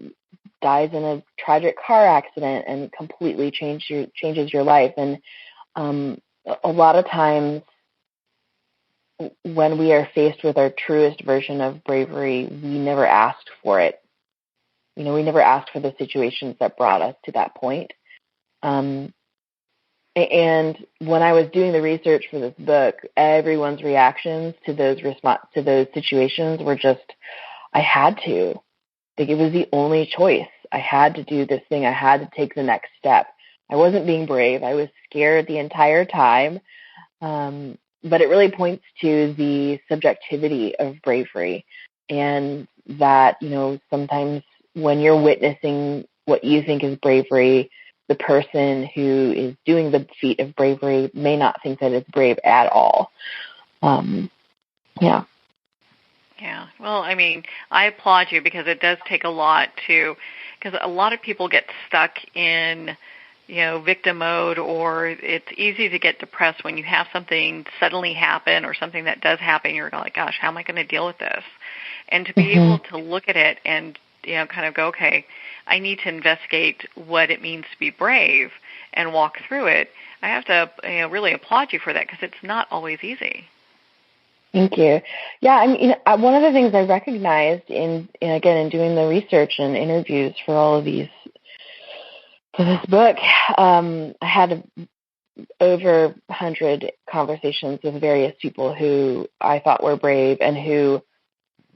dies in a tragic car accident and completely changes your life. And a lot of times when we are faced with our truest version of bravery, we never asked for it. We never asked for the situations that brought us to that point. And when I was doing the research for this book, everyone's reactions to those situations were just, I had to. Like, it was the only choice. I had to do this thing. I had to take the next step. I wasn't being brave. I was scared the entire time. But it really points to the subjectivity of bravery, and that, sometimes when you're witnessing what you think is bravery, the person who is doing the feat of bravery may not think that it's brave at all. Yeah. Yeah. Well, I mean, I applaud you, because it does take a lot because a lot of people get stuck in, victim mode, or it's easy to get depressed when you have something suddenly happen, or something that does happen. You're like, gosh, how am I going to deal with this? And to be able to look at it and, kind of go, okay, I need to investigate what it means to be brave and walk through it. I have to really applaud you for that, because it's not always easy. Thank you. Yeah, I mean, one of the things I recognized in doing the research and interviews for all of these, for this book, I had over 100 conversations with various people who I thought were brave and who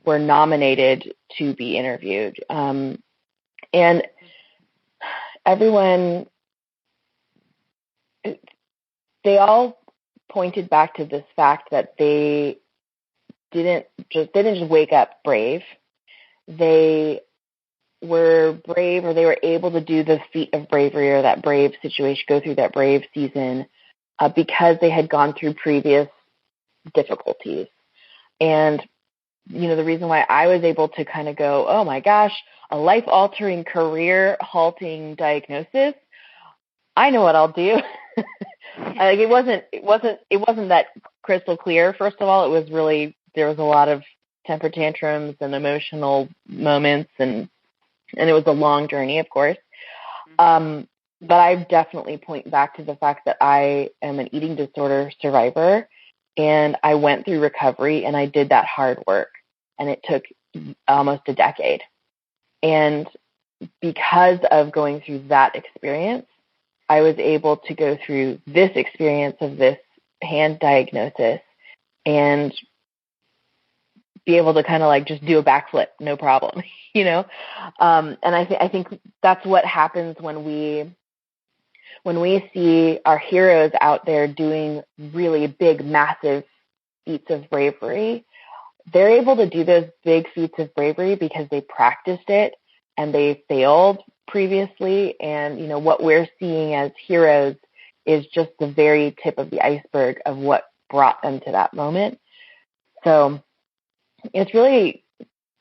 were nominated to be interviewed. And everyone, they all pointed back to this fact that they didn't just wake up brave. They were brave, or they were able to do the feat of bravery, or that brave situation, go through that brave season, because they had gone through previous difficulties. And, the reason why I was able to kind of go, oh my gosh, a life-altering, career-halting diagnosis, I know what I'll do. Like, it wasn't that crystal clear. First of all, there was a lot of temper tantrums and emotional moments, and it was a long journey, of course. But I definitely point back to the fact that I am an eating disorder survivor, and I went through recovery, and I did that hard work, and it took almost a decade. And because of going through that experience, I was able to go through this experience of this hand diagnosis and be able to kind of like just do a backflip, no problem, And I think that's what happens when we see our heroes out there doing really big, massive feats of bravery. They're able to do those big feats of bravery because they practiced it and they failed previously. And, what we're seeing as heroes is just the very tip of the iceberg of what brought them to that moment. So it's really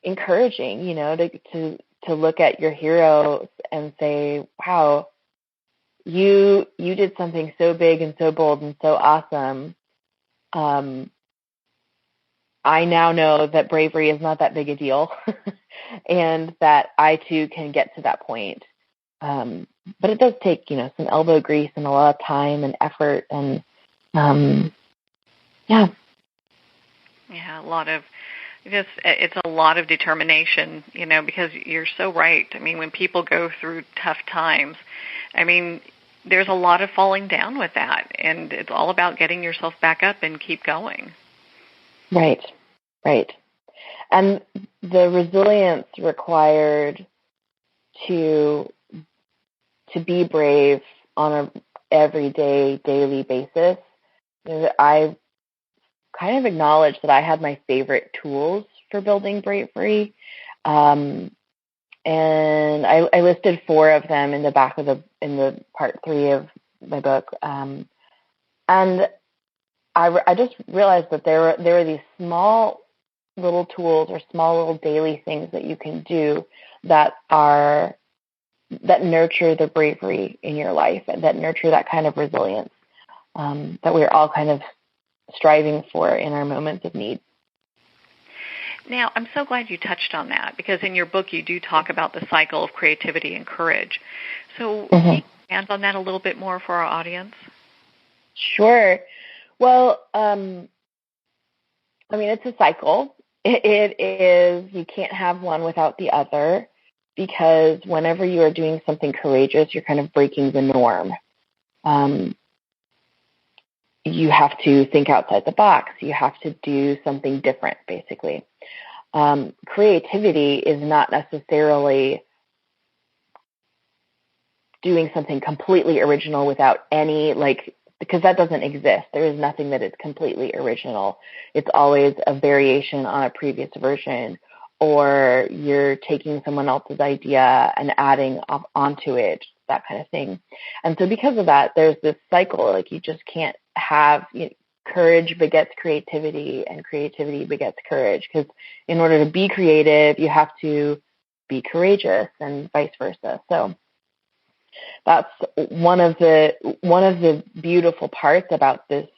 encouraging, to look at your heroes and say, wow, you did something so big and so bold and so awesome. I now know that bravery is not that big a deal and that I too can get to that point. But it does take, some elbow grease and a lot of time and effort and, yeah. Yeah, it's a lot of determination, because you're so right. I mean, when people go through tough times, there's a lot of falling down with that, and it's all about getting yourself back up and keep going. Right. And the resilience required to be brave on a everyday, daily basis. I kind of acknowledged that I had my favorite tools for building bravery. And I listed 4 of them in the back of in the part 3 of my book. And I just realized that there were these small little tools or small little daily things that you can do that are that nurture the bravery in your life and that nurture that kind of resilience that we're all kind of striving for in our moments of need. Now, I'm so glad you touched on that, because in your book you do talk about the cycle of creativity and courage. So can you expand on that a little bit more for our audience? Sure. Well, it's a cycle. It is, you can't have one without the other, because whenever you are doing something courageous, you're kind of breaking the norm. You have to think outside the box. You have to do something different, basically. Creativity is not necessarily doing something completely original without any, because that doesn't exist. There is nothing that is completely original. It's always a variation on a previous version, or you're taking someone else's idea and adding onto it, that kind of thing. And so because of that, there's this cycle. You just can't have, courage begets creativity, and creativity begets courage, because in order to be creative, you have to be courageous, and vice versa. So that's one of the beautiful parts about this,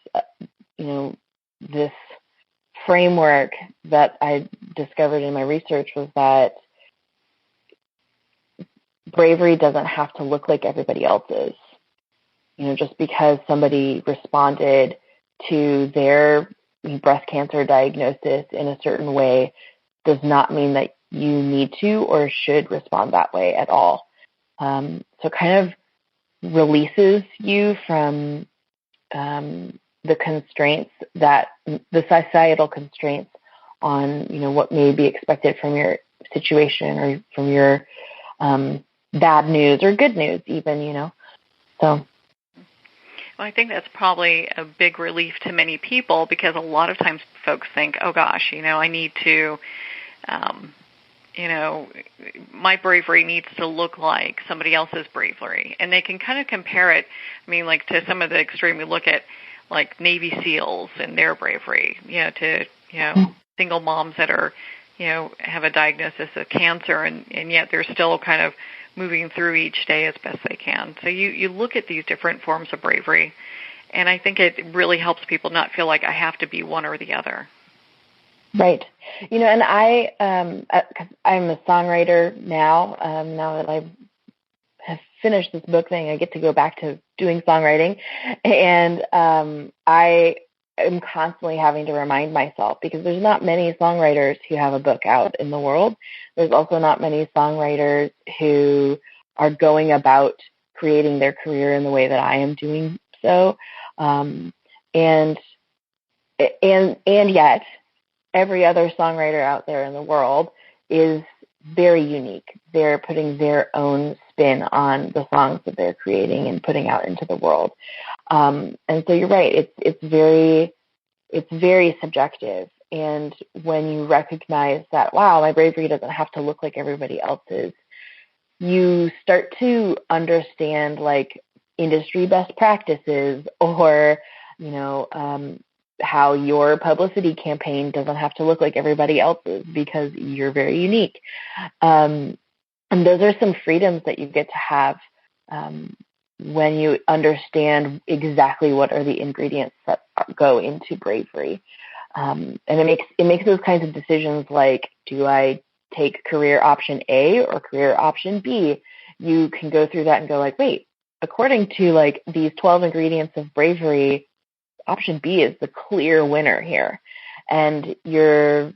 this framework that I discovered in my research, was that bravery doesn't have to look like everybody else's. Just because somebody responded to their breast cancer diagnosis in a certain way does not mean that you need to or should respond that way at all. So kind of releases you from the constraints, the societal constraints on, what may be expected from your situation or from your bad news or good news even, So. Well, I think that's probably a big relief to many people, because a lot of times folks think, oh gosh, I need to, my bravery needs to look like somebody else's bravery. And they can kind of compare it, to some of the extreme. We look at Navy SEALs and their bravery, to, single moms that are, have a diagnosis of cancer, and yet they're still kind of moving through each day as best they can. So you look at these different forms of bravery, and I think it really helps people not feel like I have to be one or the other. Right. And cause I'm a songwriter now. Now that I have finished this book thing, I get to go back to doing songwriting, and I am constantly having to remind myself, because there's not many songwriters who have a book out in the world. There's also not many songwriters who are going about creating their career in the way that I am doing so. And yet every other songwriter out there in the world is very unique. They're putting their own spin on the songs that they're creating and putting out into the world. And so you're right. It's very subjective. And when you recognize that, wow, my bravery doesn't have to look like everybody else's, you start to understand industry best practices, or, how your publicity campaign doesn't have to look like everybody else's, because you're very unique. And those are some freedoms that you get to have when you understand exactly what are the ingredients that go into bravery. And it makes those kinds of decisions, like, do I take career option A or career option B? You can go through that and go wait, according to these 12 ingredients of bravery, option B is the clear winner here. And you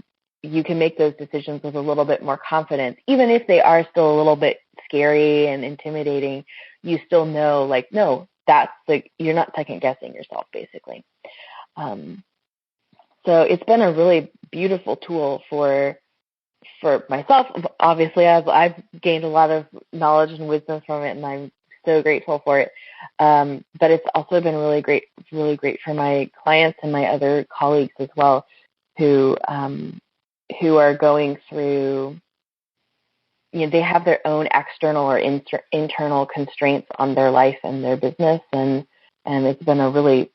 can make those decisions with a little bit more confidence, even if they are still a little bit scary and intimidating. You still know, no, that's you're not second guessing yourself, basically. So it's been a really beautiful tool for myself. Obviously, I've gained a lot of knowledge and wisdom from it, and I'm so grateful for it. But it's also been really great for my clients and my other colleagues as well, who are going through, they have their own external or internal constraints on their life and their business, and it's been a really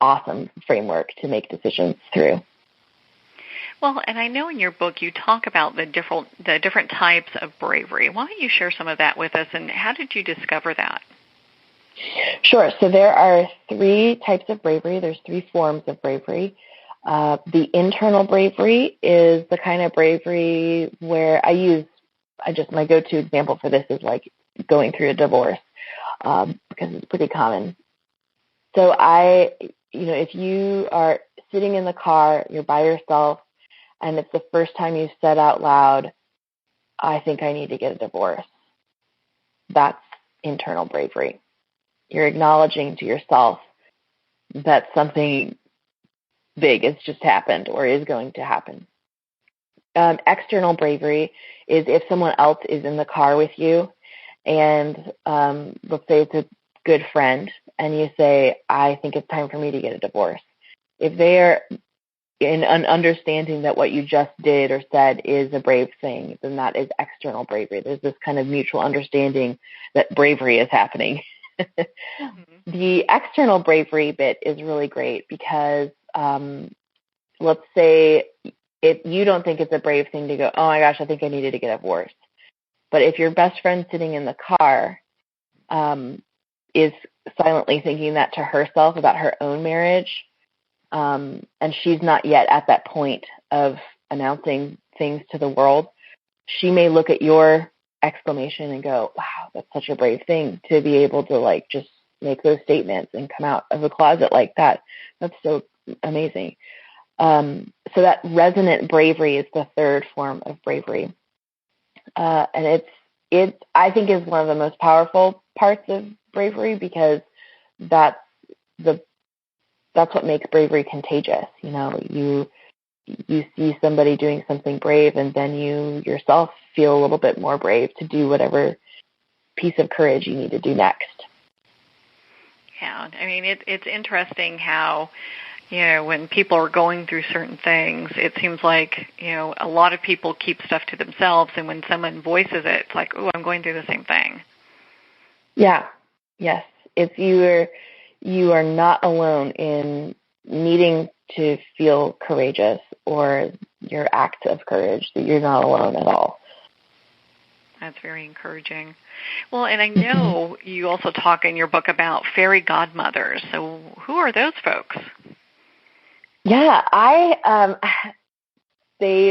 awesome framework to make decisions through. Well, and I know in your book you talk about the different types of bravery. Why don't you share some of that with us, and how did you discover that? Sure. So there are 3 types of bravery. There's 3 forms of bravery. The internal bravery is the kind of bravery where my go-to example for this is like going through a divorce, because it's pretty common. So if you are sitting in the car, you're by yourself, and it's the first time you said out loud, I think I need to get a divorce. That's internal bravery. You're acknowledging to yourself that something big has just happened or is going to happen. External bravery is if someone else is in the car with you, and let's say it's a good friend, and you say, I think it's time for me to get a divorce. If they are in an understanding that what you just did or said is a brave thing, then that is external bravery. There's this kind of mutual understanding that bravery is happening. The external bravery bit is really great because let's say if you don't think it's a brave thing to go, oh my gosh, I think I needed to get a divorce. But if your best friend sitting in the car is silently thinking that to herself about her own marriage, and she's not yet at that point of announcing things to the world, she may look at your exclamation and go, wow, that's such a brave thing to be able to like just make those statements and come out of the closet like that. That's so amazing. So that resonant bravery is the third form of bravery. And it I think is one of the most powerful parts of bravery, because that's what makes bravery contagious. You see somebody doing something brave, and then you yourself feel a little bit more brave to do whatever piece of courage you need to do next. Yeah, I mean, it's interesting how, when people are going through certain things, it seems like, a lot of people keep stuff to themselves, and when someone voices it, it's like, oh, I'm going through the same thing. Yeah, yes. It's you are not alone in needing to feel courageous, or your act of courage, that you're not alone at all. That's very encouraging. Well, and I know you also talk in your book about fairy godmothers. So who are those folks? Yeah, in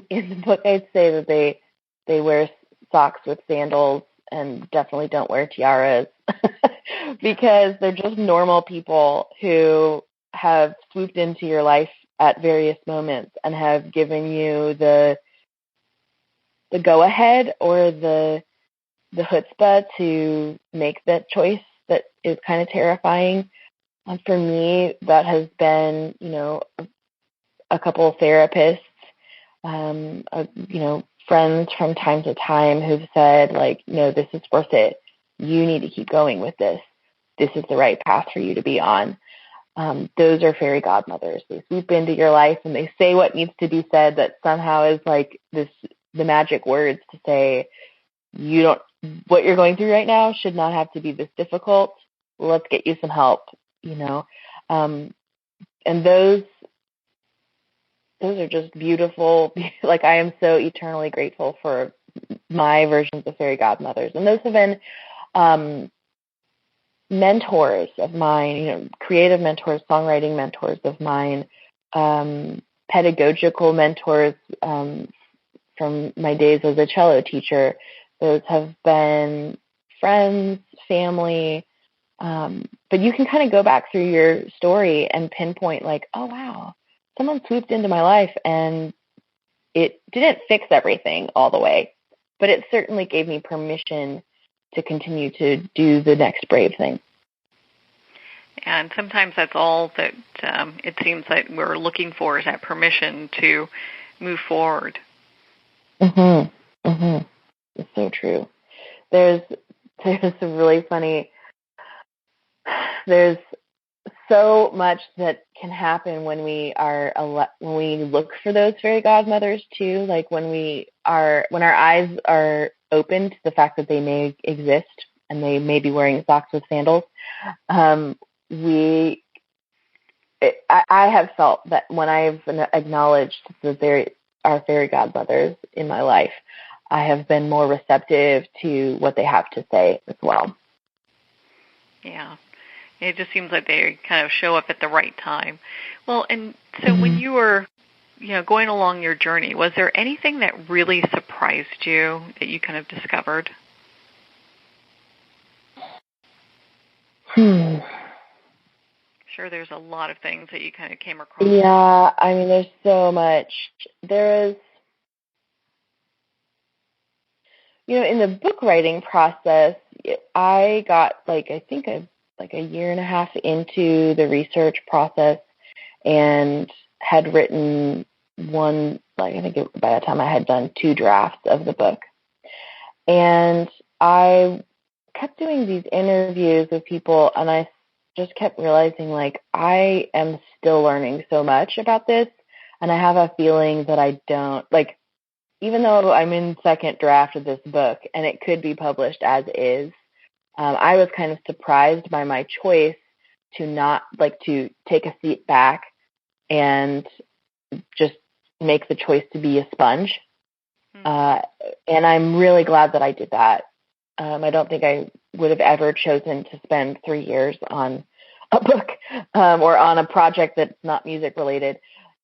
the book I'd say that they wear socks with sandals and definitely don't wear tiaras because they're just normal people who have swooped into your life at various moments and have given you the go-ahead or the chutzpah to make that choice that is kind of terrifying. And for me, that has been, a couple of therapists, friends from time to time who've said, like, no, this is worth it. You need to keep going with this. This is the right path for you to be on. Those are fairy godmothers. They swoop into your life and they say what needs to be said that somehow is like the magic words to say, what you're going through right now should not have to be this difficult. Let's get you some help, and those are just beautiful. Like, I am so eternally grateful for my versions of fairy godmothers. And those have been mentors of mine, creative mentors, songwriting mentors of mine, pedagogical mentors from my days as a cello teacher. Those have been friends, family, but you can kind of go back through your story and pinpoint like, oh, wow, someone swooped into my life and it didn't fix everything all the way, but it certainly gave me permission to continue to do the next brave thing. And sometimes that's all that it seems like we're looking for, is that permission to move forward. It's so true. There's some really funny. There's so much that can happen when we look for those fairy godmothers too. Like when our eyes are open to the fact that they may exist and they may be wearing socks with sandals. We I have felt that when I've acknowledged that there are fairy godmothers in my life, I have been more receptive to what they have to say as well. Yeah. It just seems like they kind of show up at the right time. Well, and so when you were, going along your journey, was there anything that really surprised you that you kind of discovered? Sure, there's a lot of things that you kind of came across. Yeah, I mean, there's so much. There is, in the book writing process, I got I think a year and a half into the research process and had written one, I think by that time I had done 2 drafts of the book. And I kept doing these interviews with people, and I just kept realizing, I am still learning so much about this, and I have a feeling that I don't, even though I'm in second draft of this book, and it could be published as is, I was kind of surprised by my choice to not, to take a seat back and just make the choice to be a sponge. And I'm really glad that I did that. I don't think I would have ever chosen to spend 3 years on a book or on a project that's not music related.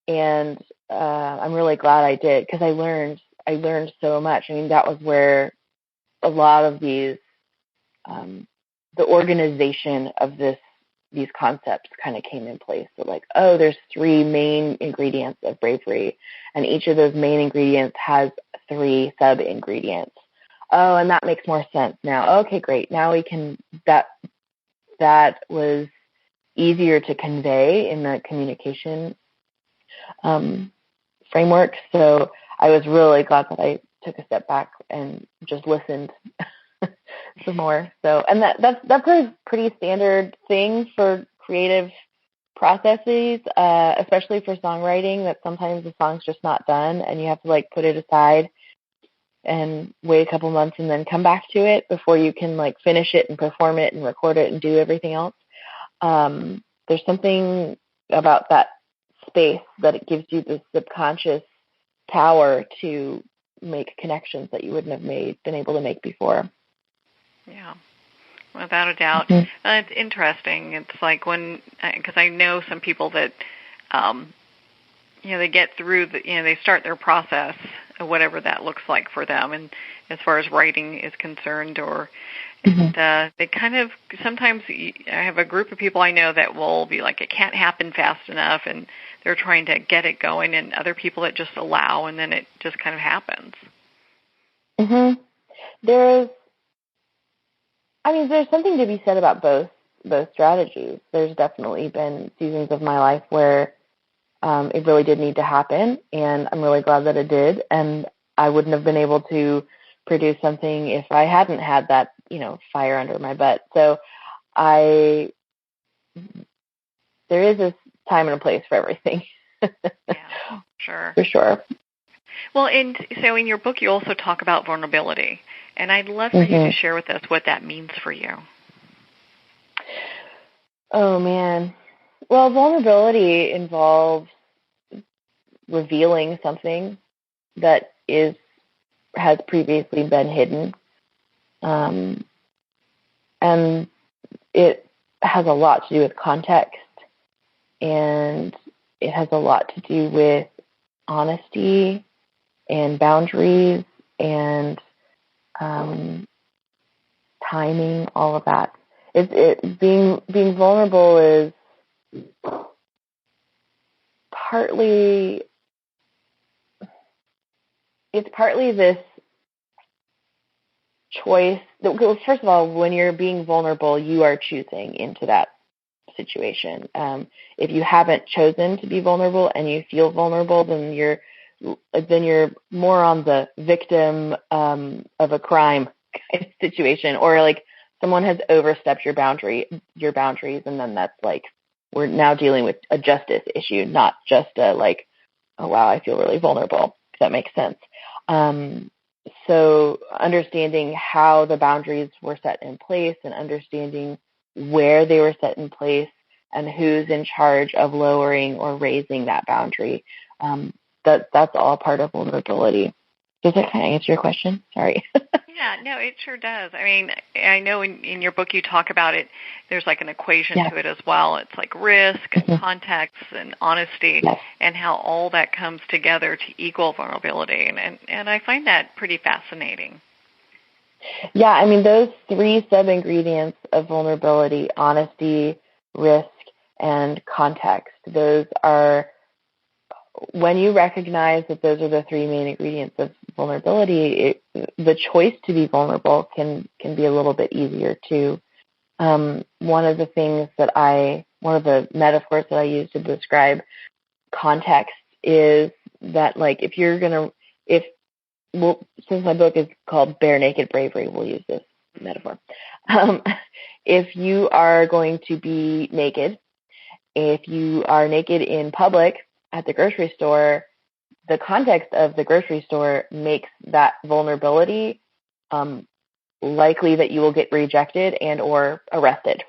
And I'm really glad I did, because I learned so much. I mean, that was where a lot of these, the organization of these concepts kind of came in place. So there's 3 main ingredients of Bravery, and each of those main ingredients has 3 sub-ingredients. Oh, and that makes more sense now. Okay, great. Now we can, that was easier to convey in the communication framework. So I was really glad that I took a step back and just listened some more. So, and that's a pretty standard thing for creative processes, especially for songwriting, that sometimes the song's just not done and you have to put it aside and wait a couple months and then come back to it before you can finish it and perform it and record it and do everything else. There's something about that space that it gives you this subconscious power to make connections that you wouldn't have been able to make before. Yeah, without a doubt. It's interesting. It's because I know some people that, they get through they start their process, whatever that looks like for them, and as far as writing is concerned, and they kind of, sometimes I have a group of people I know that will be it can't happen fast enough, and they're trying to get it going, and other people that just allow, and then it just kind of happens. There's something to be said about both strategies. There's definitely been seasons of my life where it really did need to happen, and I'm really glad that it did, and I wouldn't have been able to produce something if I hadn't had that, fire under my butt. So there is a time and a place for everything. Yeah, sure. For sure. Well, and so in your book, you also talk about vulnerability, and I'd love for you to share with us what that means for you. Oh, man. Well, vulnerability involves revealing something that has previously been hidden. And it has a lot to do with context, and it has a lot to do with honesty and boundaries and timing, all of that. Being vulnerable is partly this choice. Well, first of all, when you're being vulnerable, you are choosing into that situation. If you haven't chosen to be vulnerable and you feel vulnerable, then you're more on the victim of a crime kind of situation, or someone has overstepped your boundaries, and then that's we're now dealing with a justice issue, not just a oh wow, I feel really vulnerable, if that makes sense. So understanding how the boundaries were set in place and understanding where they were set in place and who's in charge of lowering or raising that boundary. That's all part of vulnerability. Does that kind of answer your question? Sorry. Yeah, no, it sure does. I mean, I know in your book you talk about it, there's like an equation to it as well. It's like risk and context and honesty and how all that comes together to equal vulnerability. And I find that pretty fascinating. Yeah, I mean, those 3 sub-ingredients of vulnerability, honesty, risk, and context, those are, when you recognize that those are the 3 main ingredients of vulnerability, the choice to be vulnerable can be a little bit easier too. One of the metaphors that I use to describe context is that, like, since my book is called Bare Naked Bravery, we'll use this metaphor. If you are going to be naked, if you are naked in public at the grocery store, the context of the grocery store makes that vulnerability likely that you will get rejected and or arrested.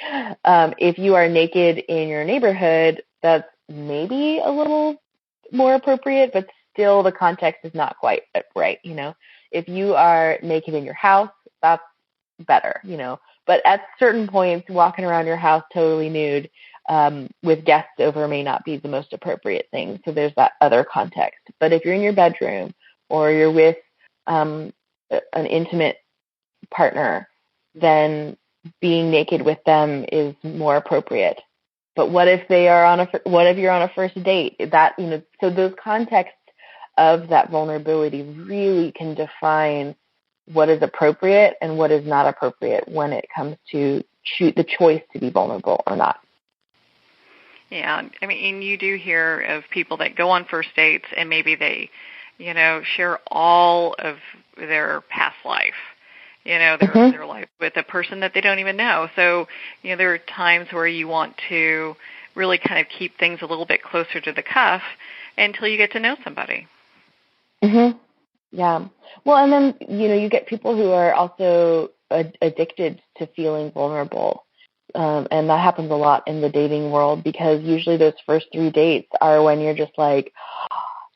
If you are naked in your neighborhood, that's maybe a little more appropriate, but still the context is not quite right, If you are naked in your house, that's better, But at certain points, walking around your house totally nude with guests over may not be the most appropriate thing. So there's that other context. But if you're in your bedroom or you're with an intimate partner, then being naked with them is more appropriate. But what if you're on a first date? That, so those contexts of that vulnerability really can define what is appropriate and what is not appropriate when it comes to the choice to be vulnerable or not. Yeah, I mean, you do hear of people that go on first dates and maybe they, share all of their past life, their life with a person that they don't even know. So, there are times where you want to really kind of keep things a little bit closer to the cuff until you get to know somebody. Yeah. Well, and then, you get people who are also addicted to feeling vulnerable. And that happens a lot in the dating world because usually those first 3 dates are when you're just like,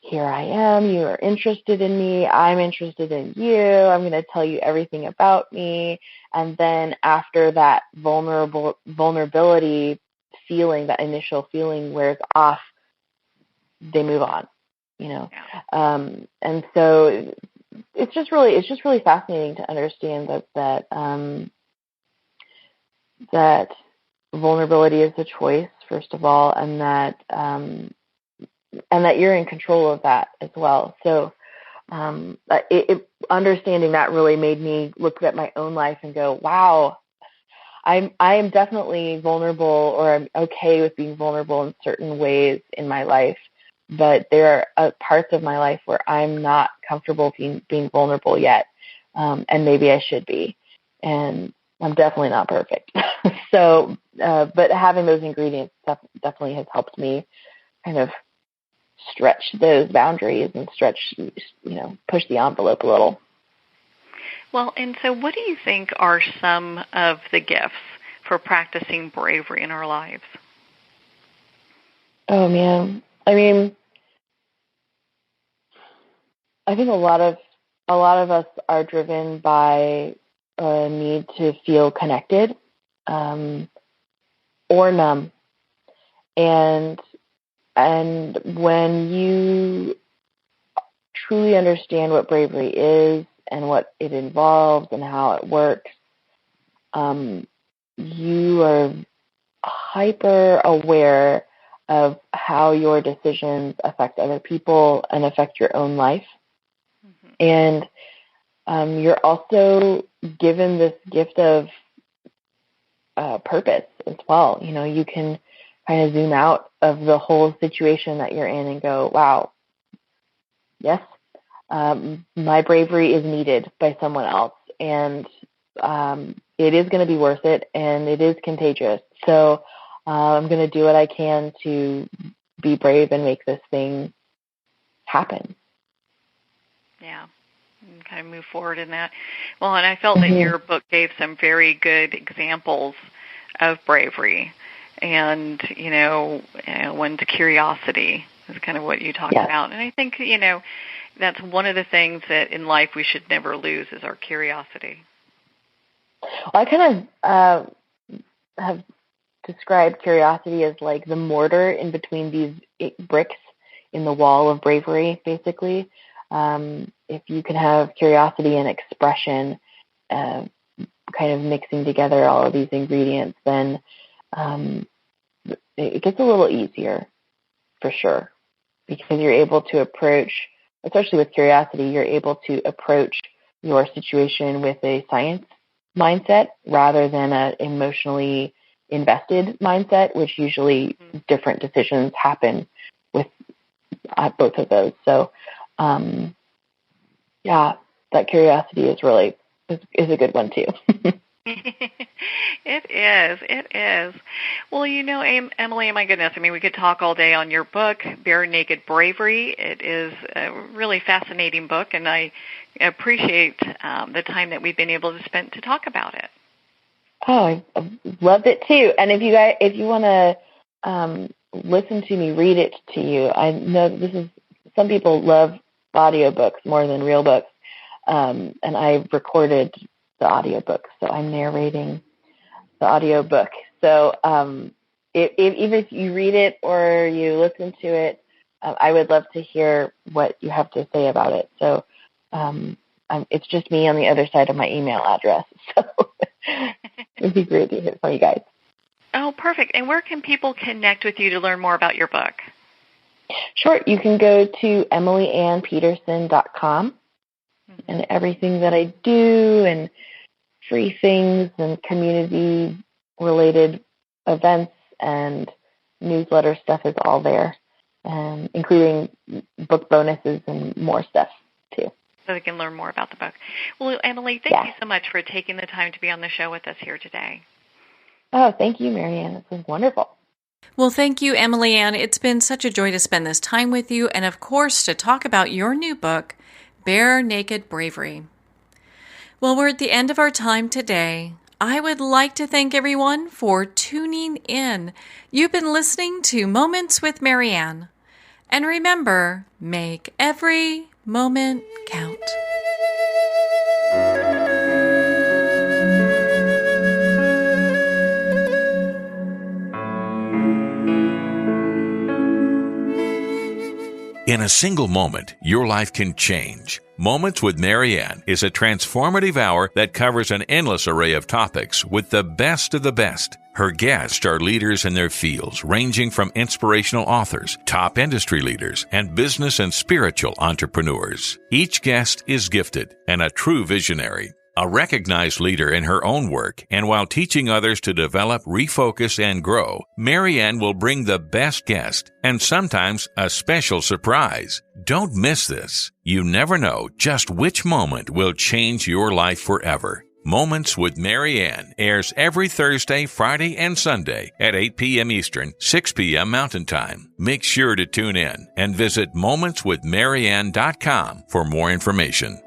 here I am, you are interested in me, I'm interested in you, I'm going to tell you everything about me. And then after that vulnerability feeling, that initial feeling wears off, they move on, and so it's just really fascinating to understand that vulnerability is a choice, first of all, and that you're in control of that as well. So understanding that really made me look at my own life and go, wow, I am definitely vulnerable, or I'm okay with being vulnerable in certain ways in my life, but there are parts of my life where I'm not comfortable being vulnerable yet, and maybe I should be. And I'm definitely not perfect. So, but having those ingredients definitely has helped me kind of stretch those boundaries and push the envelope a little. Well, and so what do you think are some of the gifts for practicing bravery in our lives? Oh, man. I mean, I think a lot of us are driven by a need to feel connected or numb. And when you truly understand what bravery is and what it involves and how it works, you are hyper aware of how your decisions affect other people and affect your own life. And you're also given this gift of purpose as well. You can kind of zoom out of the whole situation that you're in and go, wow, yes, my bravery is needed by someone else, and it is going to be worth it, and it is contagious. So I'm going to do what I can to be brave and make this thing happen. Yeah, and kind of move forward in that. Well, and I felt that your book gave some very good examples of bravery. and, one's curiosity is kind of what you talked about. And I think, that's one of the things that in life we should never lose is our curiosity. Well, I kind of have described curiosity as like the mortar in between these bricks in the wall of bravery, basically. If you can have curiosity and expression kind of mixing together all of these ingredients, then it gets a little easier for sure, because you're able to approach, especially with curiosity, you're able to approach your situation with a science mindset rather than an emotionally invested mindset, which usually different decisions happen with both of those. So, that curiosity is a good one too. It is. Well, Emily, my goodness, we could talk all day on your book, Bare Naked Bravery. It is a really fascinating book, and I appreciate the time that we've been able to spend to talk about it. Oh, I loved it too. And if you want to listen to me read it to you, I know some people love audiobooks more than real books, and I recorded the audiobook, so I'm narrating the audiobook. So even if you read it or you listen to it, I would love to hear what you have to say about it. So it's just me on the other side of my email address. So it'd be great to hear from you guys. Oh, perfect. And where can people connect with you to learn more about your book? Sure. You can go to emilyannpeterson.com, and everything that I do and free things and community-related events and newsletter stuff is all there, including book bonuses and more stuff too. So they can learn more about the book. Well, Emily, thank you so much for taking the time to be on the show with us here today. Oh, thank you, Marianne. It's been wonderful. Well, thank you, Emily Ann. It's been such a joy to spend this time with you and, of course, to talk about your new book, Bare Naked Bravery. Well, we're at the end of our time today. I would like to thank everyone for tuning in. You've been listening to Moments with Marianne. And remember, make every moment count. In a single moment, your life can change. Moments with Marianne is a transformative hour that covers an endless array of topics with the best of the best. Her guests are leaders in their fields, ranging from inspirational authors, top industry leaders, and business and spiritual entrepreneurs. Each guest is gifted and a true visionary. A recognized leader in her own work, and while teaching others to develop, refocus, and grow, Marianne will bring the best guest and sometimes a special surprise. Don't miss this. You never know just which moment will change your life forever. Moments with Marianne airs every Thursday, Friday, and Sunday at 8 p.m. Eastern, 6 p.m. Mountain Time. Make sure to tune in and visit momentswithmarianne.com for more information.